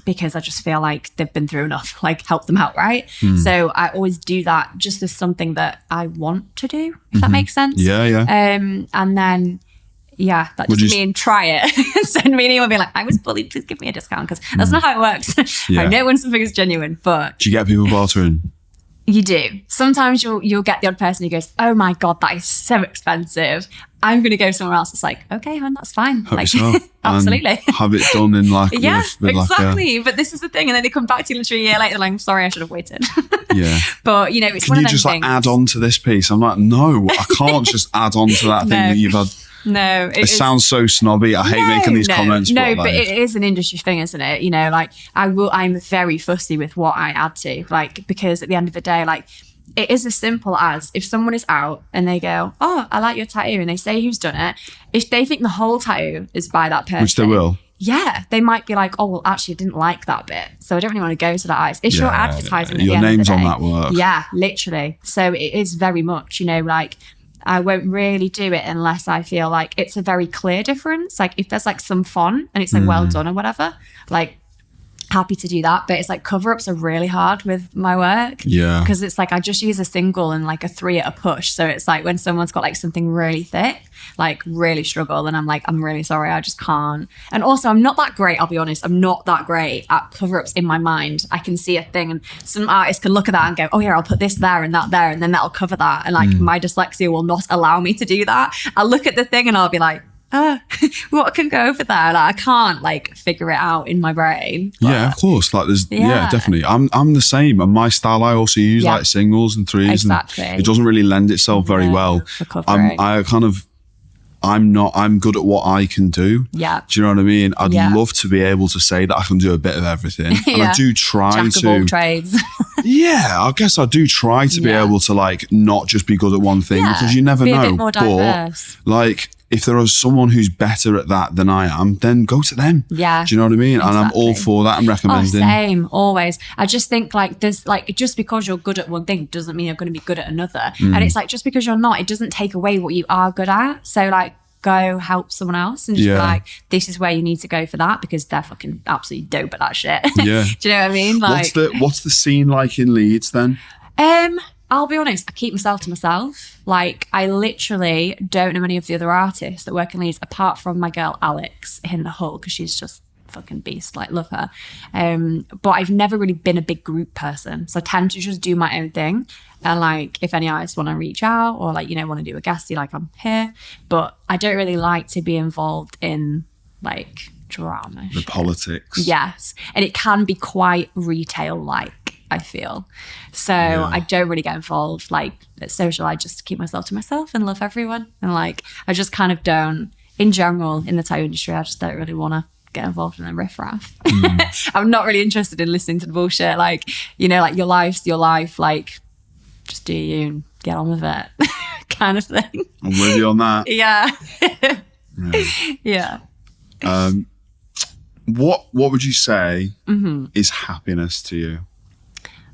because I just feel like they've been through enough, like help them out, right? So I always do that just as something that I want to do, if that makes sense. And then that doesn't mean try it. Send me an email being like, I was bullied, please give me a discount, because that's not how it works. I know when something is genuine, but... Do you get people bartering? You do. Sometimes you'll get the odd person who goes, oh my God, that is so expensive. I'm going to go somewhere else. It's like, okay, hon, that's fine. Help yourself. Absolutely. Have it done in like... exactly. But this is the thing. And then they come back to you literally a year later, like, I'm sorry, I should have waited. But, you know, it's one of those things. Can you just like add on to this piece? I'm like, no, I can't just add on to that thing that you've had... No, it sounds so snobby. I hate making these comments. No, but it is an industry thing, isn't it? You know, like I'm very fussy with what I add to, like, because at the end of the day, like, it is as simple as if someone is out and they go, oh, I like your tattoo, and they say who's done it. If they think the whole tattoo is by that person, which they will. Yeah, they might be like, oh, well, actually, I didn't like that bit, so I don't really want to go to that artist. It's your advertising. Your name's on that work. Yeah, literally. So it is very much, you know, like, I won't really do it unless I feel like it's a very clear difference. Like if there's like some font and it's like well done or whatever, like happy to do that. But it's like cover-ups are really hard with my work. Yeah. Because it's like I just use a single and like a 3 at a push. So it's like when someone's got like something really thick, like really struggle, and I'm like, I'm really sorry, I just can't. And also I'm not that great, I'll be honest, I'm not that great at cover-ups in my mind. I can see a thing and some artists can look at that and go, oh yeah, I'll put this there and that there, and then that'll cover that. And like my dyslexia will not allow me to do that. I'll look at the thing and I'll be like, what can go over there? Like, I can't like figure it out in my brain. Yeah, of course. Like there's, definitely. I'm the same. And my style, I also use like singles and threes. Exactly. And it doesn't really lend itself very well. For covering. I'm good at what I can do. Yeah. Do you know what I mean? I'd love to be able to say that I can do a bit of everything. And I do try Jack of all trades. Yeah, I guess I do try to be able to like not just be good at one thing because you never know. A bit more diverse. But like if there is someone who's better at that than I am, then go to them. Yeah. Do you know what I mean? Exactly. And I'm all for that and recommending. Same, always. I just think like there's like, just because you're good at one thing doesn't mean you're going to be good at another. And it's like, just because you're not, it doesn't take away what you are good at. So like, go help someone else and just be like, this is where you need to go for that because they're fucking absolutely dope at that shit. Yeah. Do you know what I mean? Like, what's the scene like in Leeds then? I'll be honest, I keep myself to myself. Like, I literally don't know any of the other artists that work in Leeds apart from my girl Alex in the Hull because she's just fucking beast, like love her. But I've never really been a big group person, so I tend to just do my own thing. And like, if any artists want to reach out or like, you know, want to do a guestie, like I'm here. But I don't really like to be involved in like drama. The politics. Yes. And it can be quite retail-like, I feel. So I don't really get involved. Like at social, I just keep myself to myself and love everyone. And like, I just kind of don't, in general, in the tattoo industry, I just don't really want to get involved in the riffraff. I'm not really interested in listening to the bullshit. Like, you know, like your life's your life. Like, just do you and get on with it kind of thing. I'm with you on that. Yeah. Yeah. What would you say is happiness to you?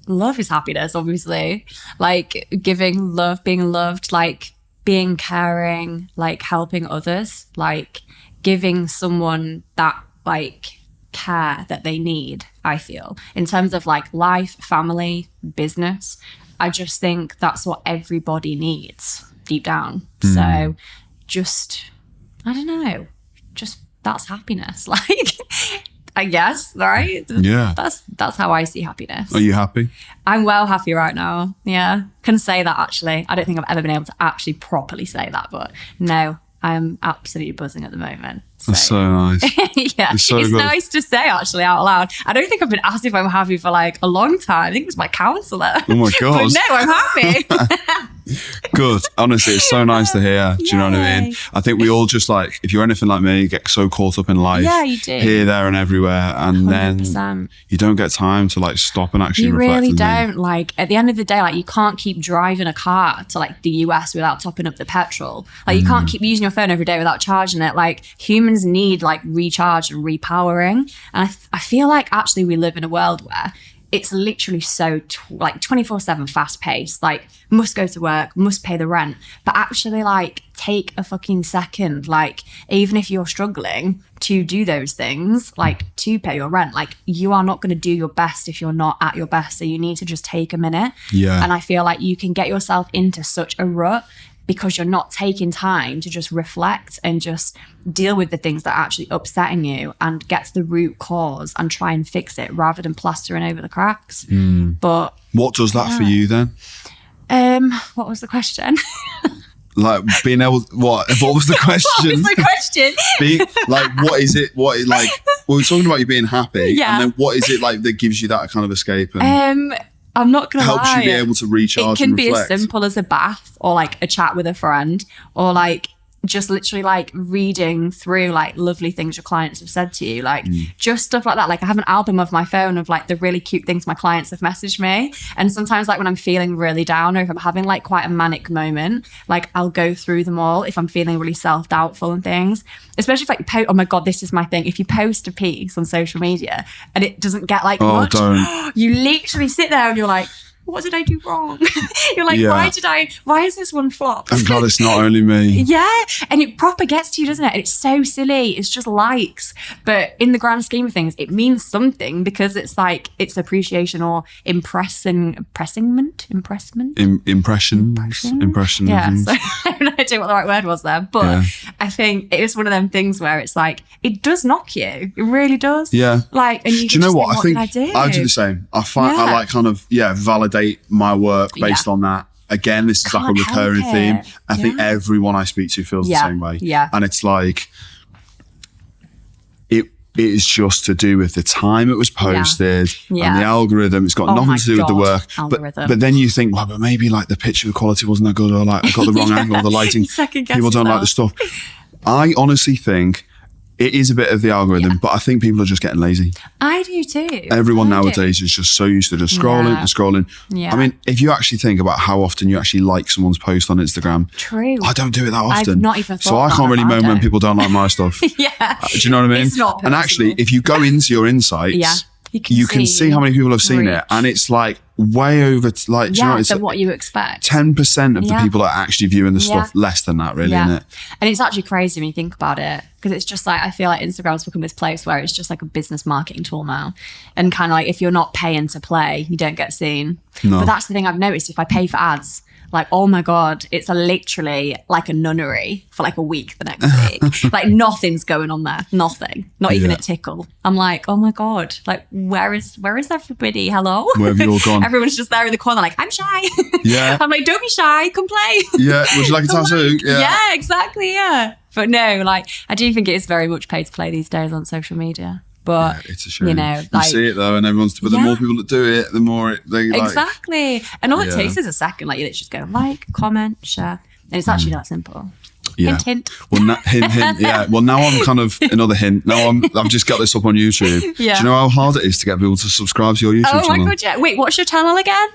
Love is happiness, obviously. Like giving love, being loved, like being caring, like helping others, like giving someone that like care that they need, I feel. In terms of like life, family, business, I just think that's what everybody needs deep down. So just, I don't know, just that's happiness. Like, I guess, right? Yeah. That's how I see happiness. Are you happy? I'm well happy right now. Yeah. Can say that actually. I don't think I've ever been able to actually properly say that, but no, I'm absolutely buzzing at the moment. So. That's so nice. Yeah, it's nice to say actually out loud. I don't think I've been asked if I'm happy for like a long time. I think it was my counsellor. Oh my God. But no, I'm happy. Good. Honestly, it's so nice to hear. Do you know what I mean? I think we all just like, if you're anything like me, get so caught up in life. Yeah, you do. Here, there and everywhere. And 100%. Then you don't get time to like stop and actually reflect. You really don't. Like at the end of the day, like you can't keep driving a car to like the US without topping up the petrol. Like you can't keep using your phone every day without charging it. Like humans need like recharge and repowering. And I feel like actually we live in a world where it's literally so like 24/7 fast paced, like must go to work, must pay the rent, but actually like take a fucking second, like even if you're struggling to do those things, like to pay your rent, like you are not going to do your best if you're not at your best. So you need to just take a minute. Yeah. And I feel like you can get yourself into such a rut because you're not taking time to just reflect and just deal with the things that are actually upsetting you and get to the root cause and try and fix it rather than plastering over the cracks. But what does that for you then? What was the question? Like being able, what was the question? What was the question? Like, what is it? What like, we were talking about you being happy. Yeah. And then what is it like that gives you that kind of escape? And, I'm not going to lie. Helps you be able to recharge and reflect. It can be as simple as a bath or like a chat with a friend or like just literally like reading through like lovely things your clients have said to you, like just stuff like that. Like I have an album of my phone of like the really cute things my clients have messaged me. And sometimes like when I'm feeling really down or if I'm having like quite a manic moment, like I'll go through them all if I'm feeling really self-doubtful and things. Especially if like you oh my God, this is my thing. If you post a piece on social media and it doesn't get like much, you literally sit there and you're like, what did I do wrong? You're like, why is this one flopped? I'm glad it's not only me. Yeah. And it proper gets to you, doesn't it? And it's so silly. It's just likes. But in the grand scheme of things, it means something because it's like, it's appreciation or impression. Yeah. So I have no idea what the right word was there. But I think it is one of them things where it's like, it does knock you. It really does. Yeah. Like, and you do you know what? I think I do the same. I find I like kind of, validate my work based on that. again, this is like a recurring theme. I think everyone I speak to feels the same way. Yeah. And it's like, it is just to do with the time it was posted and the algorithm. It's got nothing to do with the work. But then you think, well, but maybe like the picture quality wasn't that good, or like I got the wrong angle, the lighting. People don't like the stuff. I honestly think it is a bit of the algorithm, but I think people are just getting lazy. I do too. Everyone nowadays is just so used to just scrolling and scrolling. Yeah. I mean, if you actually think about how often you actually like someone's post on Instagram. True. I don't do it that often. I've not even thought so I can't really moan when people don't like my stuff. Do you know what I mean? It's not personal. And actually, if you go into your insights, you can see how many people have seen it. And it's like way over, like, do you know what, than what you expect. 10% of the people are actually viewing the stuff, less than that, really, isn't it? And it's actually crazy when you think about it, because it's just like, I feel like Instagram's become this place where it's just like a business marketing tool now. And kind of like, if you're not paying to play, you don't get seen. No. But that's the thing I've noticed, if I pay for ads, like, oh my God, it's literally like a nunnery for like a week the next week. Like nothing's going on there. Nothing. Not even a tickle. I'm like, oh my God, like where is everybody? Hello? Where have you all gone? Everyone's just there in the corner like, I'm shy. Yeah. I'm like, don't be shy, come play. Yeah, would you like a tattoo? Yeah, exactly, yeah. But no, like, I do think it is very much pay to play these days on social media. But it's a shame. You know, you see it though, and everyone's. But the more people that do it, the more they like. Exactly, and all it takes is a second. Like you literally just go like, comment, share, and it's actually that simple. Yeah. Hint, hint. Well, hint. Yeah. Well, now I'm kind of another hint. Now I've just got this up on YouTube. Yeah. Do you know how hard it is to get people to subscribe to your YouTube channel? Oh my God! Yeah. Wait, what's your channel again?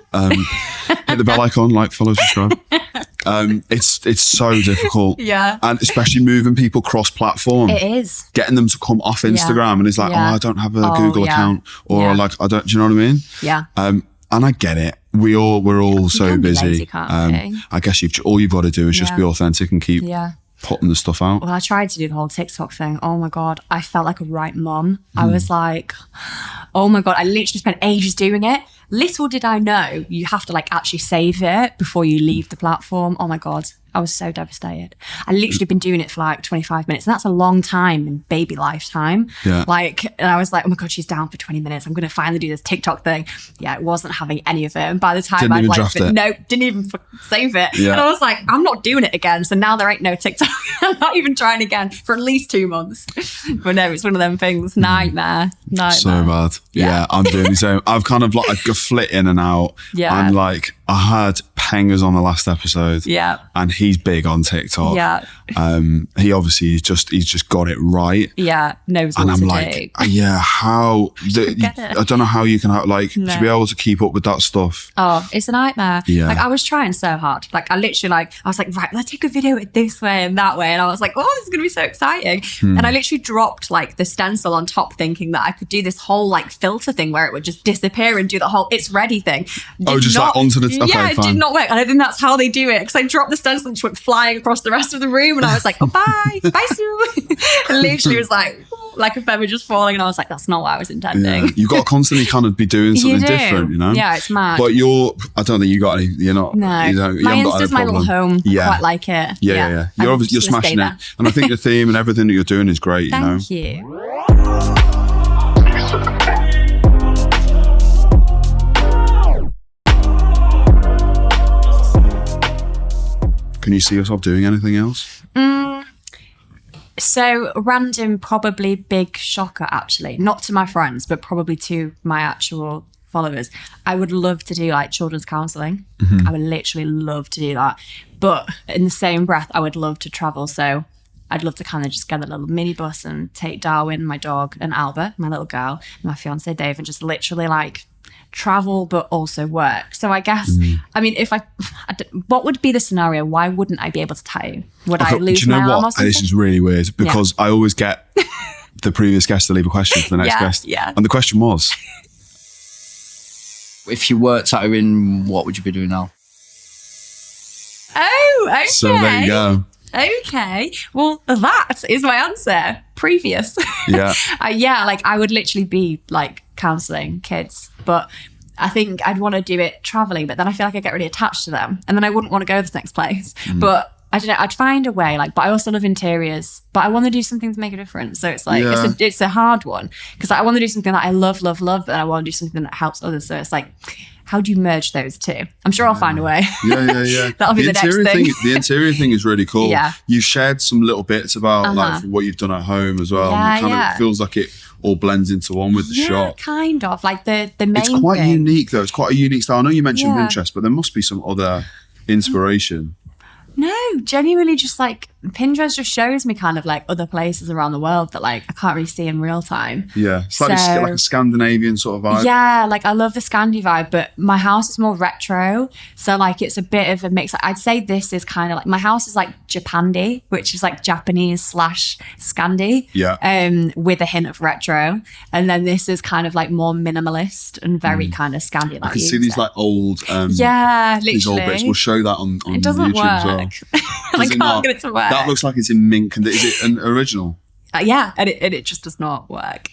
Hit the bell icon, like, follow, subscribe. It's so difficult. Yeah. And especially moving people cross-platform. It is. Getting them to come off Instagram and it's like, oh, I don't have a Google account, or like, I don't. Do you know what I mean? Yeah. And I get it. We're all so busy. Lazy, can't I guess all you've got to do is just be authentic and keep putting the stuff out. Well, I tried to do the whole TikTok thing. Oh my God, I felt like a right mum. I was like, oh my God, I literally spent ages doing it. Little did I know you have to like actually save it before you leave the platform. Oh my God, I was so devastated. I literally been doing it for like 25 minutes, and that's a long time in baby lifetime. Yeah. Like, and I was like, oh my God, she's down for 20 minutes. I'm going to finally do this TikTok thing. Yeah, it wasn't having any of it. And by the time I like, didn't even save it. Yeah. And I was like, I'm not doing it again. So now there ain't no TikTok. I'm not even trying again for at least 2 months. But no, it's one of them things. Nightmare. So bad. Yeah, I'm doing the same. I've kind of like a flit in and out. Yeah. I'm like, I had Pengers on the last episode. Yeah. And he's big on TikTok. Yeah. He obviously he's just got it right. Yeah. Knows what to do. And I'm like, I don't know how you can to be able to keep up with that stuff. Oh, it's a nightmare. Yeah. Like I was trying so hard. Like I literally I was like, right, let's take a video this way and that way. And I was like, oh, this is going to be so exciting. And I literally dropped like the stencil on top thinking that I could do this whole like filter thing where it would just disappear and do the whole it's ready thing. Like onto the it did not work. And I think that's how they do it, because I dropped the stencil and just went flying across the rest of the room, and I was like, oh, bye Sue. And literally was like a feather just falling, and I was like, that's not what I was intending. You've got to constantly kind of be doing something different, you know? Yeah, it's mad. But I don't think you got any, you're not. No. My Insta's my little home. I quite like it. Yeah. You're smashing it. And I think the theme and everything that you're doing is great, Thank you. Can you see yourself doing anything else? So random, probably big shocker, actually. Not to my friends, but probably to my actual followers. I would love to do like children's counselling. I would literally love to do that. But in the same breath, I would love to travel. So I'd love to kind of just get a little minibus and take Darwin, my dog, and Albert, my little girl, and my fiance Dave, and just literally like travel but also work. So I guess I mean, what would be the scenario? Why wouldn't I be able to tattoo? Would I lose my arm or something? This is really weird, because I always get the previous guest to leave a question for the next guest, and the question was, if you were tattooing, what would you be doing now? Oh, okay. So there you go. Okay, well, that is my answer. Previous. Yeah. Like I would literally be like counselling kids, but I think I'd want to do it travelling, but then I feel like I get really attached to them, and then I wouldn't want to go to the next place. But I don't know, I'd find a way, but I also love interiors, but I want to do something to make a difference. So it's like, it's a hard one, because I want to do something that I love, but I want to do something that helps others. So it's like, how do you merge those two? I'm sure I'll find a way. Yeah. That'll be the next thing. The interior thing is really cool. Yeah. You've shared some little bits about like what you've done at home as well. Yeah, it kind of feels like it all blends into one with the shop. Kind of. Like the main It's quite thing. unique though. It's quite a unique style. I know you mentioned Pinterest, but there must be some other inspiration. No, genuinely just like Pinterest just shows me kind of like other places around the world that like I can't really see in real time. Yeah, it's like a Scandinavian sort of vibe. Yeah, like I love the scandi vibe, but my house is more retro. So like it's a bit of a mix. I'd say this is kind of like, my house is like Japandi, which is like Japanese / scandi. Yeah. With a hint of retro. And then this is kind of like more minimalist and very kind of scandi. I can see these like old literally. These old bits. We'll show that on it doesn't YouTube work. as well. I can't get it to work. That looks like it's in mint condition. Is it an original? Yeah, and it just does not work.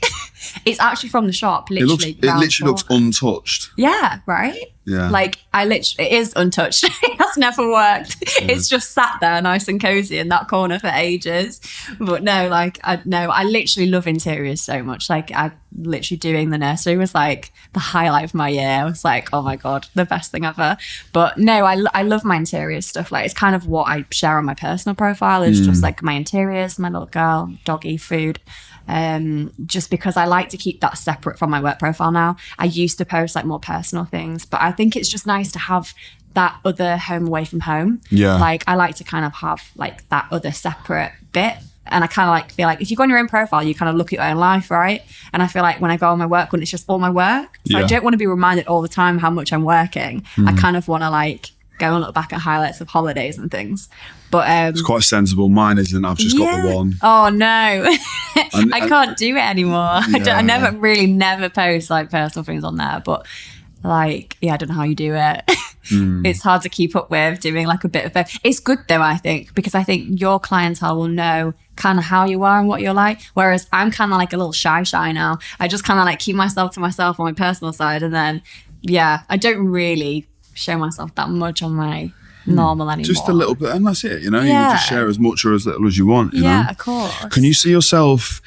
It's actually from the shop, literally. It literally looks untouched. Yeah, right? Yeah. Like, it is untouched. It has never worked. Yeah. It's just sat there nice and cozy in that corner for ages. But no, like, I literally love interiors so much. Like, I literally doing the nursery was like the highlight of my year. I was like, oh my God, the best thing ever. But no, I love my interior stuff. Like, it's kind of what I share on my personal profile is just like my interiors, my little girl, doggy, food. Just because I like to keep that separate from my work profile now. I used to post like more personal things, but I think it's just nice to have that other home away from home. Yeah. Like I like to kind of have like that other separate bit. And I kind of like feel like if you go on your own profile, you kind of look at your own life, right? And I feel like when I go on my work one, it's just all my work. So I don't want to be reminded all the time how much I'm working. I kind of want to like go and look back at highlights of holidays and things. But it's quite sensible. Mine isn't. I've just got the one. Oh no, I can't do it anymore. Yeah. I never post like personal things on there. But like, I don't know how you do it. It's hard to keep up with doing like a bit of both. It's good though, I think, because I think your clientele will know kind of how you are and what you're like. Whereas I'm kind of like a little shy now. I just kind of like keep myself to myself on my personal side, and then I don't really show myself that much on my normal anymore. Just a little bit, and that's it. You know, you just share as much or as little as you want. You know? Of course. Can you see yourself,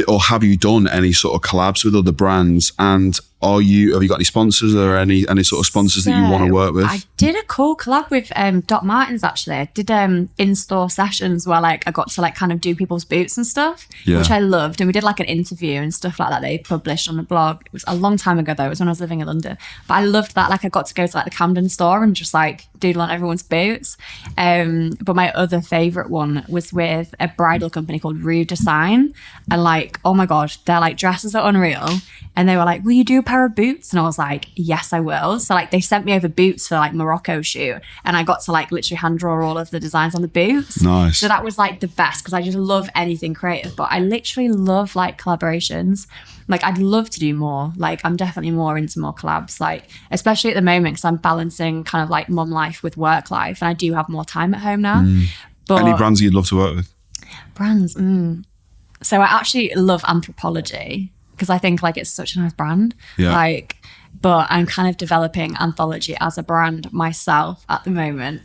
or have you done any sort of collabs with other brands? And have you got any sponsors or any sort of sponsors that you want to work with? I did a cool collab with Doc Martens actually. I did in-store sessions where like I got to like kind of do people's boots and stuff, which I loved. And we did like an interview and stuff like that they published on the blog. It was a long time ago though. It was when I was living in London. But I loved that. Like I got to go to like the Camden store and just like doodle on everyone's boots. But my other favourite one was with a bridal company called Rue Design. And like, oh my God, their like dresses are unreal. And they were like, will you do a pair of boots? And I was like, yes, I will. So like they sent me over boots for like Morocco shoot, and I got to like literally hand draw all of the designs on the boots. Nice. So that was like the best because I just love anything creative, but I literally love like collaborations. Like I'd love to do more. Like I'm definitely more into more collabs, like especially at the moment because I'm balancing kind of like mum life with work life, and I do have more time at home now. But any brands you'd love to work with? Brands. So I actually love Anthology, because I think like it's such a nice brand. Like, but I'm kind of developing Anthology as a brand myself at the moment,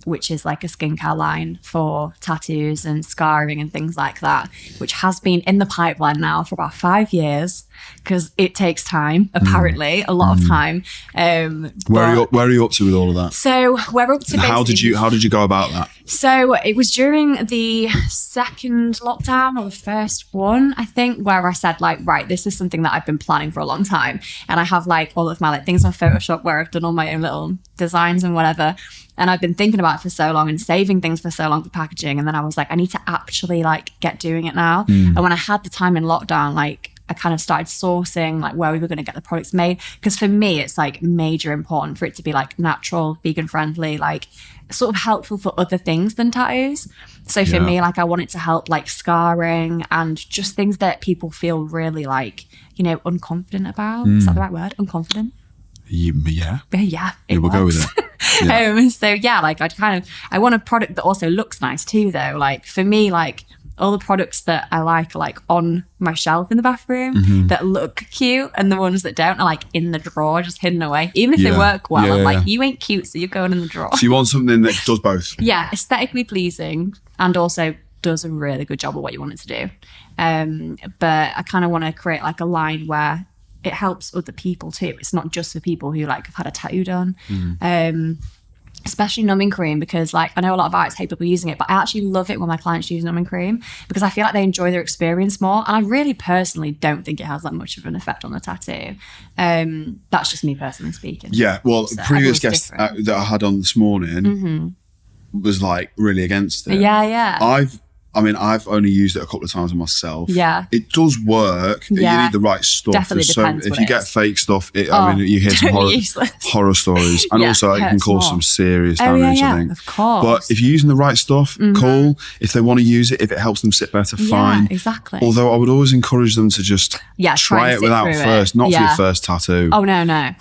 which is like a skincare line for tattoos and scarring and things like that, which has been in the pipeline now for about 5 years because it takes time, apparently, a lot of time. Where are you up to with all of that? So we're up to how did you go about that? So it was during the second lockdown or the first one, I think, where I said like, right, this is something that I've been planning for a long time. And I have like all of my like things on Photoshop where I've done all my own little designs and whatever. And I've been thinking about it for so long and saving things for so long for packaging. And then I was like, I need to actually like get doing it now. And when I had the time in lockdown, like I kind of started sourcing like where we were going to get the products made. Because for me, it's like major important for it to be like natural, vegan friendly, like sort of helpful for other things than tattoos. So for me, like I want it to help like scarring and just things that people feel really like, you know, unconfident about. Is that the right word? Unconfident? Yeah. We'll go with it. So like I want a product that also looks nice too though. Like for me, like all the products that I like are like on my shelf in the bathroom that look cute, and the ones that don't are like in the drawer, just hidden away. Even if they work well, I'm like, you ain't cute, so you're going in the drawer. So you want something that does both? Yeah, aesthetically pleasing and also does a really good job of what you want it to do. But I kind of want to create like a line where it helps other people too. It's not just for people who like have had a tattoo done. Especially numbing cream, because like I know a lot of artists hate people using it, but I actually love it when my clients use numbing cream because I feel like they enjoy their experience more, and I really personally don't think it has that much of an effect on the tattoo. That's just me personally speaking. Yeah, well, so previous guest that I had on this morning was like really against it. I've only used it a couple of times myself. Yeah. It does work. Yeah. You need the right stuff. Definitely depends if you get fake stuff, I mean, you hear some horror stories. And also it can cause some serious damage, I think. Of course. But if you're using the right stuff, cool. If they want to use it, if it helps them sit better, fine. Exactly. Although I would always encourage them to just try it without first. Not for your first tattoo. Oh, no.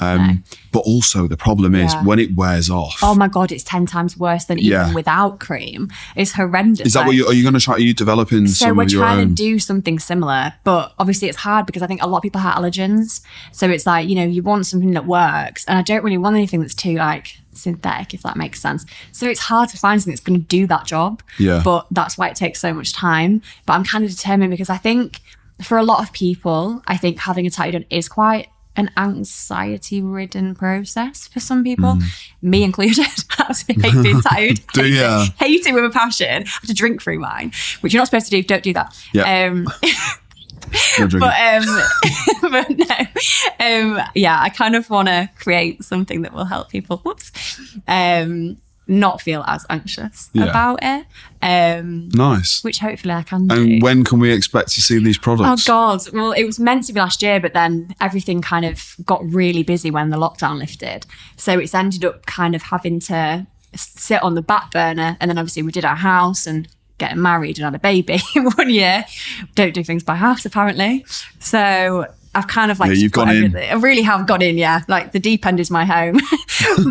But also the problem is when it wears off. Oh my God, it's 10 times worse than even without cream. It's horrendous. Is that what are you going to try? Are you developing some of your own? So we're trying to do something similar, but obviously it's hard because I think a lot of people have allergens. So it's like, you know, you want something that works, and I don't really want anything that's too like synthetic, if that makes sense. So it's hard to find something that's going to do that job. Yeah. But that's why it takes so much time. But I'm kind of determined because I think for a lot of people, I think having a tattoo done is quite an anxiety-ridden process for some people, me included. I absolutely hate being tattooed. Hate it with a passion. I have to drink through mine, which you're not supposed to do. Don't do that. Yeah. But no. I kind of want to create something that will help people. Not feel as anxious about it. Nice. Which hopefully I can do. And when can we expect to see these products? Oh God, well, it was meant to be last year, but then everything kind of got really busy when the lockdown lifted. So it's ended up kind of having to sit on the back burner. And then obviously we did our house and getting married and had a baby in 1 year. Don't do things by halves apparently. So I've kind of like you've gone in. I really have gone in, like the deep end is my home.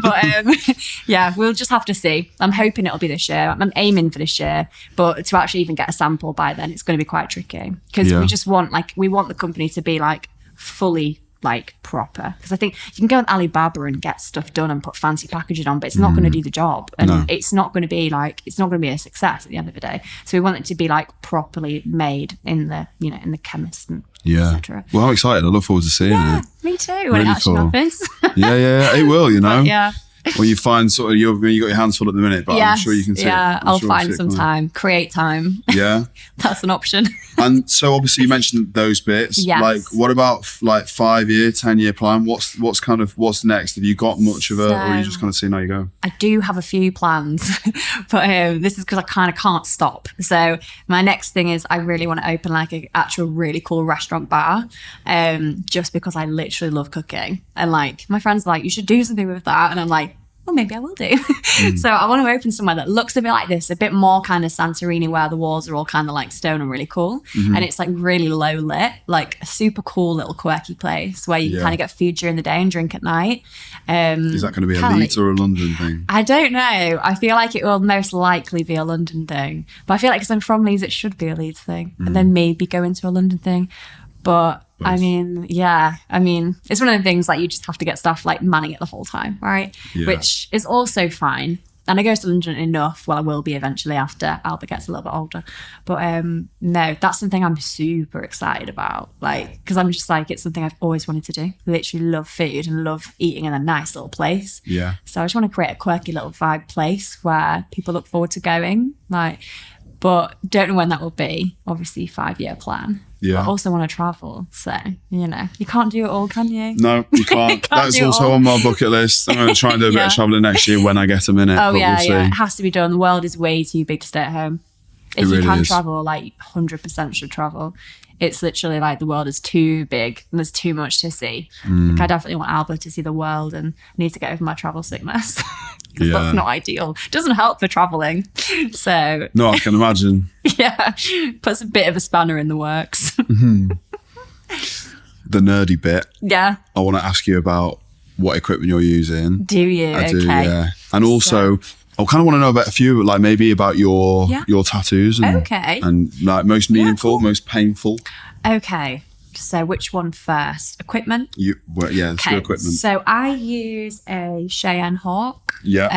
But we'll just have to see. I'm hoping it'll be this year. I'm aiming for this year, but to actually even get a sample by then, it's going to be quite tricky because we just want the company to be like fully like proper, because I think you can go on Alibaba and get stuff done and put fancy packaging on, but it's not going to do the job, and it's not going to be a success at the end of the day. So we want it to be like properly made in the in the chemist and etc. Well, I'm excited. I look forward to seeing it. Me too. When it actually happens. It will. But, Well, you find sort of you got your hands full at the minute, but I'm sure you can see it. I'll find some time, create time. Yeah. That's an option. And so obviously you mentioned those bits. Yes. Like what about like 5-year, 10-year plan? What's next? Have you got much of or are you just kind of seeing how you go? I do have a few plans, but this is because I kind of can't stop. So my next thing is I really want to open like an actual really cool restaurant bar, just because I literally love cooking. And like my friends are like, you should do something with that. And I'm like, well, maybe I will do. So I want to open somewhere that looks a bit like this, a bit more kind of Santorini, where the walls are all kind of like stone and really cool. And it's like really low lit, like a super cool little quirky place where you can kind of get food during the day and drink at night. Is that going to be a Leeds or a London thing? I don't know. I feel like it will most likely be a London thing. But I feel like because I'm from Leeds, it should be a Leeds thing. And then maybe go into a London thing. But I mean, it's one of the things like you just have to get staff like manning it the whole time, right? Yeah. Which is also fine. And I go to London enough. Well, I will be eventually after Albert gets a little bit older. But no, that's something I'm super excited about. Like, because I'm just like, it's something I've always wanted to do. I literally love food and love eating in a nice little place. Yeah. So I just want to create a quirky little vibe place where people look forward to going. Like, but don't know when that will be. Obviously, 5-year plan. Yeah. But also want to travel. So, you can't do it all, can you? No, you can't. That's also on my bucket list. I'm going to try and do a bit of traveling next year when I get a minute. Oh, we'll see. It has to be done. The world is way too big to stay at home. If you can travel, like 100% should travel. It's literally like the world is too big and there's too much to see. Like I definitely want Albert to see the world and need to get over my travel sickness. Because that's not ideal. It doesn't help for traveling. So no, I can imagine. Puts a bit of a spanner in the works. The nerdy bit. Yeah. I want to ask you about what equipment you're using. Do you? I do, yeah. And also, I kind of want to know about a few, like maybe about your tattoos and like most meaningful, most painful. Okay. So which one first? Equipment? Let's do equipment. So I use a Cheyenne Hawk. Yeah.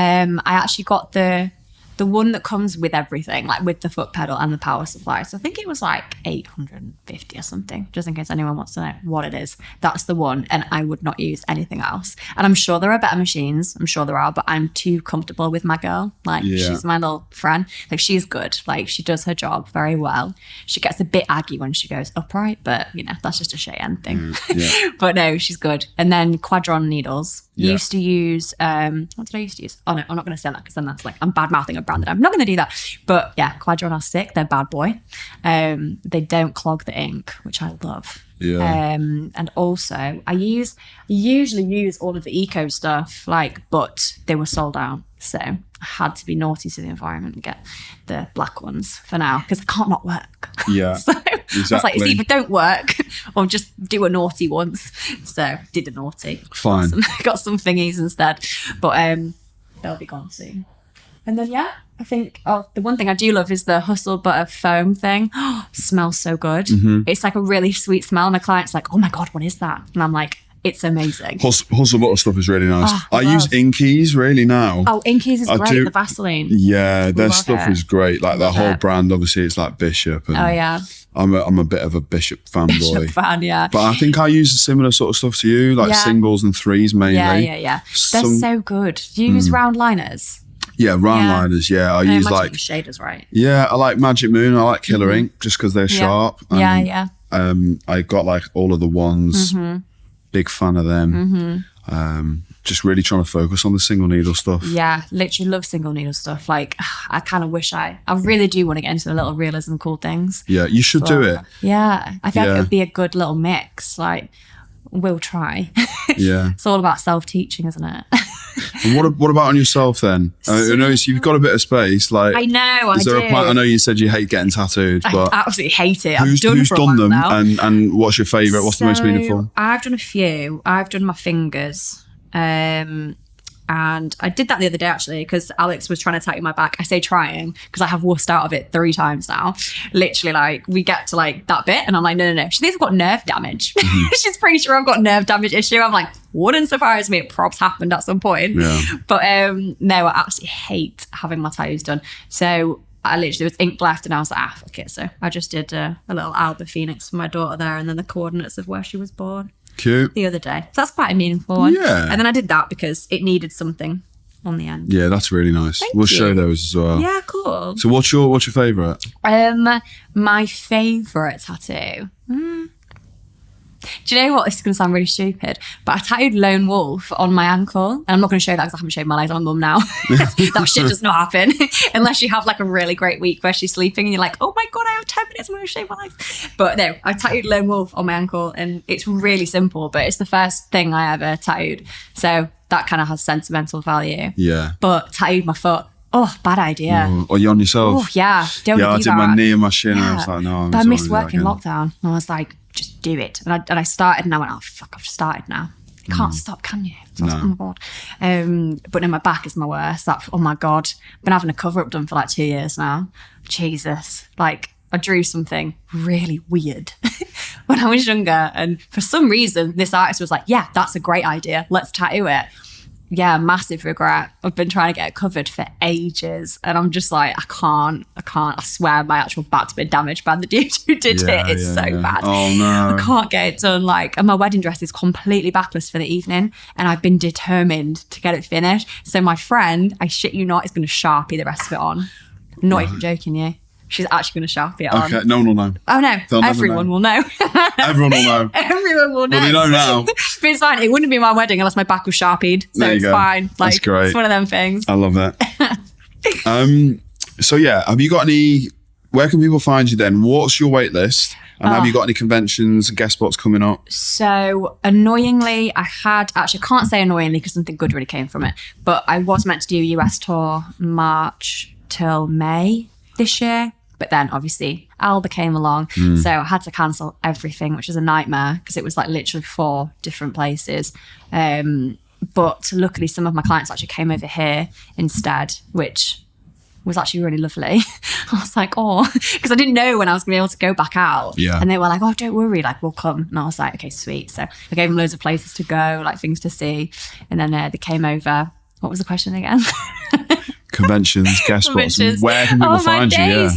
I actually got the the one that comes with everything, like with the foot pedal and the power supply. So I think it was like 850 or something, just in case anyone wants to know what it is. That's the one, and I would not use anything else. And I'm sure there are better machines. I'm sure there are, but I'm too comfortable with my girl. Like, she's my little friend. Like, she's good. Like, she does her job very well. She gets a bit aggy when she goes upright, but, you know, that's just a Cheyenne thing. But no, she's good. And then Quadron needles. Used to use, what did I used to use? Oh no, I'm not going to say that because then that's like, I'm bad mouthing a brand that I'm not going to do that. But yeah, Quadron are sick. They're bad boy. They don't clog the ink, which I love. And also I usually use all of the eco stuff, like, but they were sold out. So I had to be naughty to the environment and get the black ones for now because I can't not work. Yeah, so exactly. I was like, it's either don't work or just do a naughty once. So did a naughty. Fine. Got some thingies instead. But they'll be gone soon. And then, yeah, I think, the one thing I do love is the Hustle Butter foam thing. Smells so good. It's like a really sweet smell. My client's like, oh my God, what is that? And I'm like, it's amazing. Hustle Butter stuff is really nice. I use Inkies really now. Oh, Inkies is great, the Vaseline. Yeah, their stuff is great. Like their whole brand, obviously, it's like Bishop. And I'm a bit of a Bishop fanboy. Bishop fan, yeah. But I think I use a similar sort of stuff to you, like singles and threes mainly. Yeah. They're so good. Do you use round liners? Yeah, round liners, I use like shaders, right? Yeah, I like Magic Moon, I like Killer Ink just because they're sharp. I got like all of the ones. Big fan of them. Just really trying to focus on the single needle stuff. Yeah, literally love single needle stuff. Like, I kind of wish I really do want to get into the little realism cool things. Yeah, you should do it. Yeah, I think it would be a good little mix. Like, we'll try. It's all about self-teaching, isn't it? And what about on yourself then? I notice you've got a bit of space. Like, I know, is there a plan? I know you said you hate getting tattooed, but I absolutely hate it. Who's done them now. And what's your favourite? What's the most meaningful? I've done a few. I've done my fingers. And I did that the other day actually because Alex was trying to tattoo my back. I say trying because I have wussed out of it 3 times now. Literally, like, we get to like that bit and I'm like, no. She thinks I've got nerve damage. She's pretty sure I've got nerve damage issue. I'm like, wouldn't surprise me. It probs happened at some point. But no, I absolutely hate having my tattoos done. So I literally, there was ink left and I was like, fuck it. So I just did a little Alba Phoenix for my daughter there and then the coordinates of where she was born. Cute. The other day. So that's quite a meaningful one. Yeah. And then I did that because it needed something on the end. Yeah, that's really nice. We'll show those as well. Yeah, cool. So what's your favourite? My favourite tattoo. Do you know what? This is going to sound really stupid, but I tattooed Lone Wolf on my ankle. And I'm not going to show that because I haven't shaved my legs. I'm a mum now. That shit does not happen unless you have like a really great week where she's sleeping and you're like, oh my God, I have 10 minutes. I'm going to shave my legs. But no, I tattooed Lone Wolf on my ankle and it's really simple, but it's the first thing I ever tattooed. So that kind of has sentimental value. Yeah. But tattooed my foot. Oh, bad idea. Or you on yourself? Oh, yeah. Don't do that. I did my knee and my shin and I was like, no. But I missed work in lockdown. And I was like, just do it. And I started and I went, oh, fuck, I've started now. You can't stop, can you? So I was like, oh my God. But then my back is my worst. Oh my God. I've been having a cover up done for like 2 years now. Jesus. Like, I drew something really weird when I was younger. And for some reason, this artist was like, yeah, that's a great idea. Let's tattoo it. Yeah, massive regret. I've been trying to get it covered for ages. And I'm just like, I can't. I swear my actual back's been damaged by the dude who did it. It's so bad. Oh no. I can't get it done. Like, and my wedding dress is completely backless for the evening. And I've been determined to get it finished. So my friend, I shit you not, is going to Sharpie the rest of it on. Not even joking you. She's actually going to Sharpie it on. Okay, no one will know. Oh no, everyone will know. Everyone will know. Everyone will know. Well, they know now. But it's fine. It wouldn't be my wedding unless my back was Sharpied. So it's fine. Like, that's great. It's one of them things. I love that. So yeah, have you got any, where can people find you then? What's your wait list? And have you got any conventions and guest spots coming up? So annoyingly, I can't say annoyingly because something good really came from it, but I was meant to do a US tour March till May this year. But then obviously Alba came along. So I had to cancel everything, which was a nightmare because it was like literally 4 different places. But luckily some of my clients actually came over here instead, which was actually really lovely. I was like, oh, because I didn't know when I was going to be able to go back out. Yeah. And they were like, oh, don't worry, like we'll come. And I was like, okay, sweet. So I gave them loads of places to go, like things to see. And then they came over. What was the question again? Conventions, guest spots. Where can people find you?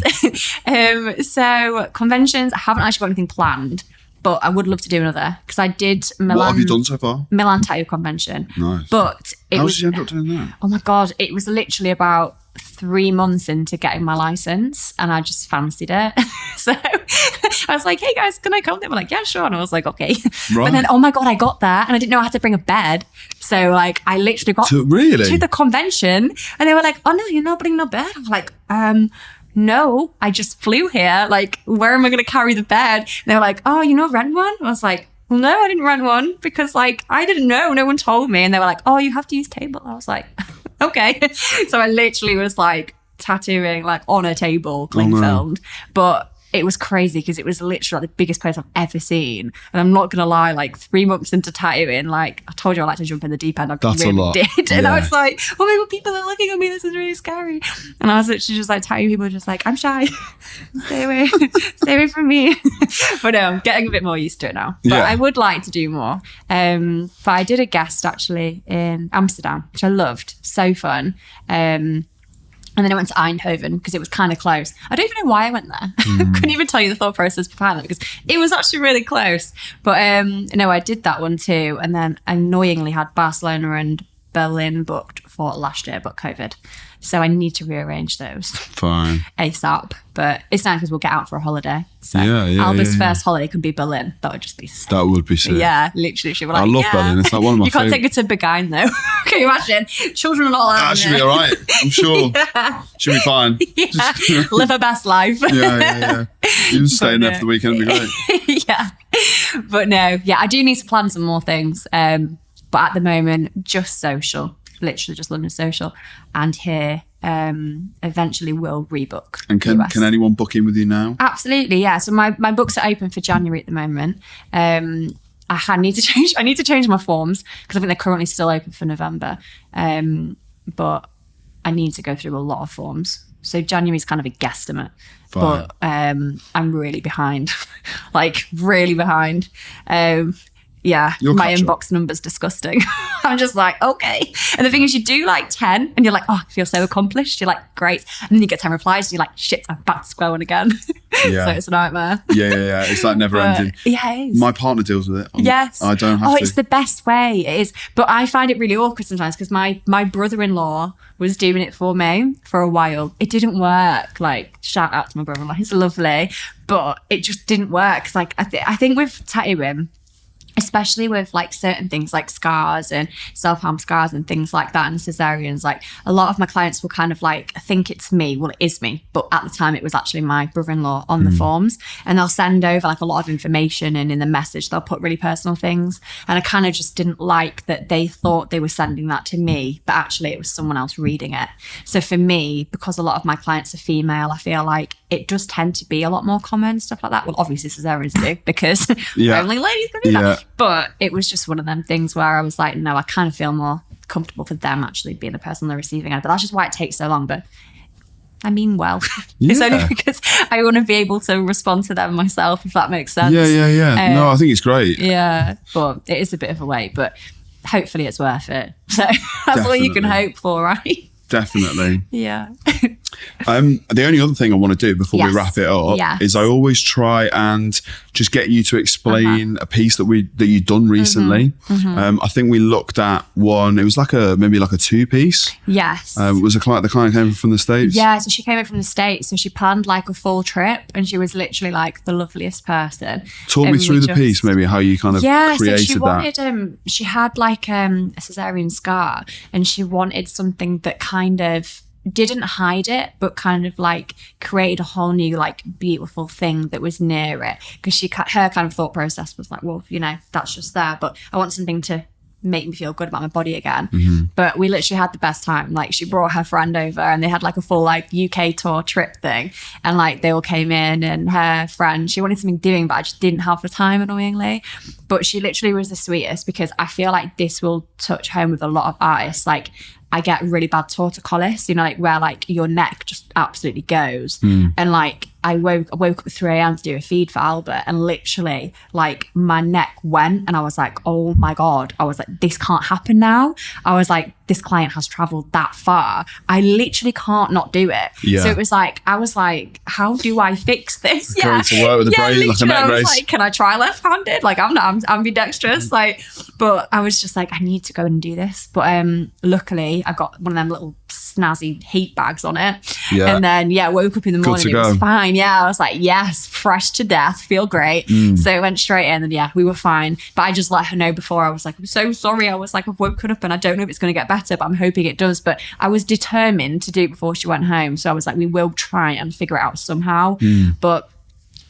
Yeah. So conventions, I haven't actually got anything planned, but I would love to do another because I did Milan. What have you done so far? Milan Tattoo Convention. Nice. But how did you end up doing that? Oh my God, it was literally about 3 months into getting my license and I just fancied it. So I was like, hey guys, can I come? They were like, yeah, sure. And I was like, okay. Right. But then, oh my God, I got there and I didn't know I had to bring a bed. So like, I literally got to the convention and they were like, oh no, you're not bringing no bed. I was like, no, I just flew here. Like, where am I going to carry the bed? And they were like, oh, you know, rent one? I was like, well, no, I didn't rent one because like, I didn't know. No one told me. And they were like, oh, you have to use table. I was like, okay. So I literally was like tattooing like on a table, cling filmed. But it was crazy because it was literally like the biggest place I've ever seen. And I'm not going to lie, like 3 months into tattooing, like I told you I like to jump in the deep end. I really did. And I was like, oh my God, people are looking at me. This is really scary. And I was literally just like tattooing people just like, I'm shy. Stay away from me. But no, I'm getting a bit more used to it now. But I would like to do more. But I did a guest actually in Amsterdam, which I loved. So fun. And then I went to Eindhoven because it was kind of close. I don't even know why I went there. Couldn't even tell you the thought process behind that because it was actually really close. But no, I did that one too. And then annoyingly had Barcelona and Berlin booked for last year, but COVID. So I need to rearrange those. Fine. ASAP. But it's nice because we'll get out for a holiday. So Alba's first holiday could be Berlin. That would just be sick. That would be sick. Yeah, literally. She was like, I love Berlin. It's like one of my favourite. You can't take her to Berghain though. Can you imagine? Children are not allowed. That should be all right. I'm sure. Should be fine. Yeah. Live her best life. Yeah. You can stay in there for the weekend. It'd be great. Yeah. But no, I do need to plan some more things. But at the moment, just social. Literally just London social. And here, eventually will rebook. And can anyone book in with you now? Absolutely, yeah. So my books are open for January at the moment. I need to change my forms because I think they're currently still open for November. But I need to go through a lot of forms. So January's kind of a guesstimate. Fine. But I'm really behind. Like really behind. Yeah, my inbox number's disgusting. I'm just like, okay. And the thing is, you do like 10 and you're like, oh, I feel so accomplished. You're like, great. And then you get 10 replies and you're like, shit, I'm back to square one again. Yeah. So it's a nightmare. Yeah. It's like never ending. Yeah, it is. My partner deals with it. Yes. I don't have to. Oh, it's the best way. It is. But I find it really awkward sometimes because my brother-in-law was doing it for me for a while. It didn't work. Like, shout out to my brother-in-law. He's lovely. But it just didn't work. Cause like, I think with tattooing, especially with like certain things like scars and self-harm scars and things like that and cesareans, like a lot of my clients will kind of like think it's me. Well, it is me, but at the time it was actually my brother-in-law on the forms, and they'll send over like a lot of information, and in the message they'll put really personal things, and I kind of just didn't like that they thought they were sending that to me, but actually it was someone else reading it. So for me, because a lot of my clients are female, I feel like it does tend to be a lot more common, stuff like that. Well, obviously cesareans do because only ladies can do that. But it was just one of them things where I was like, no, I kind of feel more comfortable for them actually being the person on the receiving end. But that's just why it takes so long. But I mean, well, it's only because I want to be able to respond to them myself, if that makes sense. Yeah. No, I think it's great. Yeah, but it is a bit of a wait, but hopefully it's worth it. So that's all you can hope for, right? Definitely. Yeah. The only other thing I want to do before we wrap it up is I always try and just get you to explain a piece that you've done recently. I think we looked at one. It was like maybe a 2-piece. Yes. Was the client came from the States? Yeah. So she came in from the States. So she planned like a full trip, and she was literally like the loveliest person. Talk me through the piece, maybe how you kind of created so she wanted, she had like a cesarean scar, and she wanted something that kind of didn't hide it, but kind of like created a whole new like beautiful thing that was near it, because her kind of thought process was like, well, you know, that's just there, but I want something to make me feel good about my body again. But we literally had the best time. Like, she brought her friend over and they had like a full like UK tour trip thing, and like they all came in, and her friend, she wanted something doing, but I just didn't have the time, annoyingly. But she literally was the sweetest, because I feel like this will touch home with a lot of artists. Like, I get really bad torticollis, you know, like where like your neck just absolutely goes. And like I woke up at 3 a.m. to do a feed for Albert, and literally like my neck went, and I was like, oh my God. I was like, this can't happen now. I was like, this client has traveled that far. I literally can't not do it. Yeah. So it was like, I was like, how do I fix this? Going to work with a brace, like a neck brace. Like, can I try left-handed? Like, I'm ambidextrous. Like, but I was just like, I need to go and do this. But luckily, I got one of them little snazzy heat bags on it. Yeah. And then, woke up in the morning, it was fine. Yeah, I was like, yes, fresh to death, feel great. So I went straight in and we were fine. But I just let her know before. I was like, I'm so sorry. I was like, I've woken up and I don't know if it's going to get better, but I'm hoping it does. But I was determined to do it before she went home. So I was like, we will try and figure it out somehow. But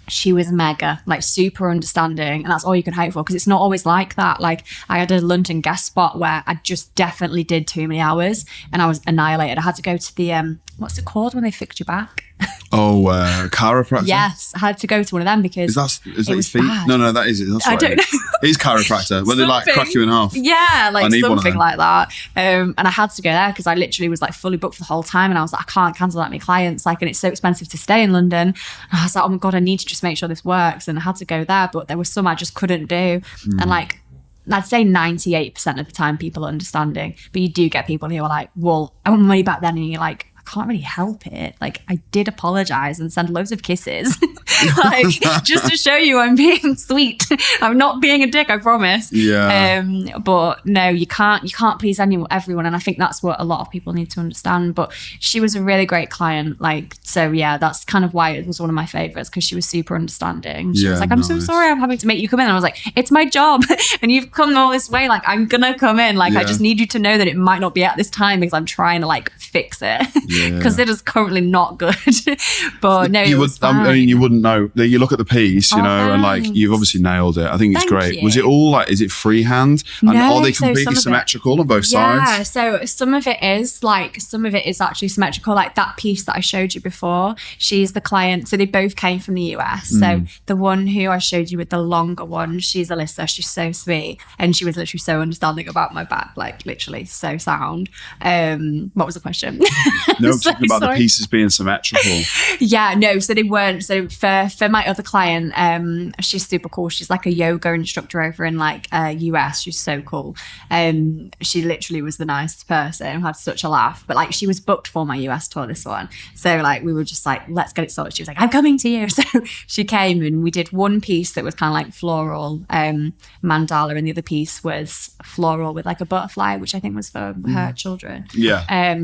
she was mega, like super understanding, and that's all you can hope for, because it's not always like that. Like, I had a London guest spot where I just definitely did too many hours and I was annihilated. I had to go to the what's it called when they fix your back? Chiropractor. Yes, I had to go to one of them because is that your feet? Bad. No, that is it. That's right. I don't know. It is chiropractor when they like crack you in half. Yeah, like something like that. And I had to go there because I literally was like fully booked for the whole time, and I was like, I can't cancel that many clients. Like, and it's so expensive to stay in London. And I was like, oh my God, I need to just make sure this works. And I had to go there, but there was some I just couldn't do. And like, I'd say 98% of the time people are understanding, but you do get people who are like, well, I want my money back then, and you're like, can't really help it. Like, I did apologize and send loads of kisses, like just to show you I'm being sweet. I'm not being a dick, I promise. Yeah. But no, you can't please everyone, and I think that's what a lot of people need to understand. But she was a really great client, like, so yeah, that's kind of why it was one of my favorites, because she was super understanding. She was like, I'm so sorry I'm having to make you come in. And I was like, it's my job and you've come all this way, like, I'm gonna come in, like, I just need you to know that it might not be at this time because I'm trying to like fix it. Because it is currently not good. But no, you wouldn't know. You look at the piece, you know, and like, you've obviously nailed it. I think it's great. Was it all like, is it freehand? And are they completely symmetrical on both sides? Yeah, so some of it is actually symmetrical. Like that piece that I showed you before, she's the client. So they both came from the US. So the one who I showed you with the longer one, she's Alyssa. She's so sweet. And she was literally so understanding about my back, like literally so sound. What was the question? No, talking about the pieces being symmetrical. Yeah, no, so they weren't. So for my other client, she's super cool. She's like a yoga instructor over in like US. She's so cool. She literally was the nicest person. Had such a laugh. But like, she was booked for my US tour, this one. So like, we were just like, let's get it sorted. She was like, I'm coming to you. So she came and we did one piece that was kind of like floral mandala, and the other piece was floral with like a butterfly, which I think was for her children. Yeah.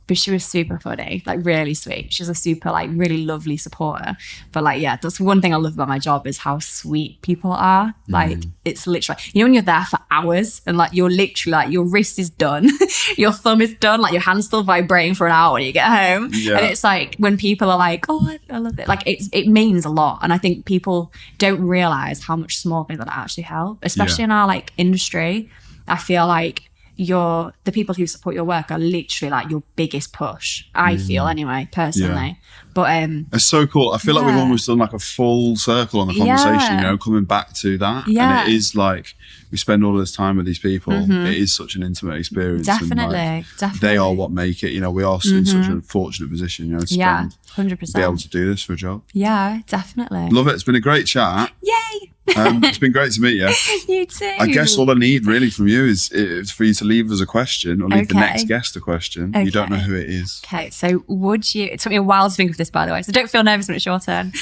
But she was super funny, like really sweet. She's a super like really lovely supporter. But like, yeah, that's one thing I love about my job is how sweet people are. Like, it's literally, you know, when you're there for hours and like, you're literally like, your wrist is done, your thumb is done, like your hand's still vibrating for an hour when you get home. Yeah. And it's like, when people are like, oh, I love it. Like, it means a lot. And I think people don't realize how much small things that actually help, especially in our like industry. I feel like the people who support your work are literally like your biggest push, I feel anyway, personally. But it's so cool. I feel like we've almost done like a full circle on the conversation, you know, coming back to that. And it is like, we spend all of this time with these people. It is such an intimate experience. Definitely. They are what make it. You know, we are in such a fortunate position, you know, to 100%. be able to do this for a job. Yeah, definitely. Love it. It's been a great chat. Yay. It's been great to meet you. You too. I guess all I need really from you is for you to leave us a question, or leave the next guest a question. You don't know who it is. Okay, so would you, it took me a while to think of this, by the way, so don't feel nervous when it's your turn.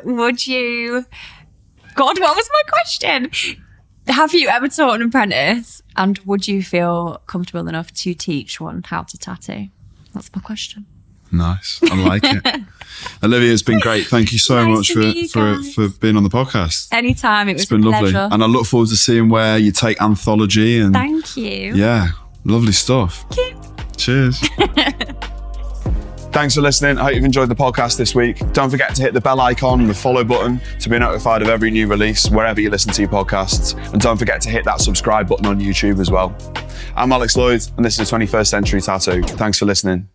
Would you, God, what was my question? Have you ever taught an apprentice, and would you feel comfortable enough to teach one how to tattoo? That's my question. Nice. I like it. Olivia, it's been great. Thank you so much for being on the podcast. Anytime. It's been lovely. Pleasure. And I look forward to seeing where you take Anthology. And thank you. Yeah, lovely stuff. Thank you. Cheers. Thanks for listening. I hope you've enjoyed the podcast this week. Don't forget to hit the bell icon and the follow button to be notified of every new release wherever you listen to your podcasts. And don't forget to hit that subscribe button on YouTube as well. I'm Alex Lloyd, and this is 21st Century Tattoo. Thanks for listening.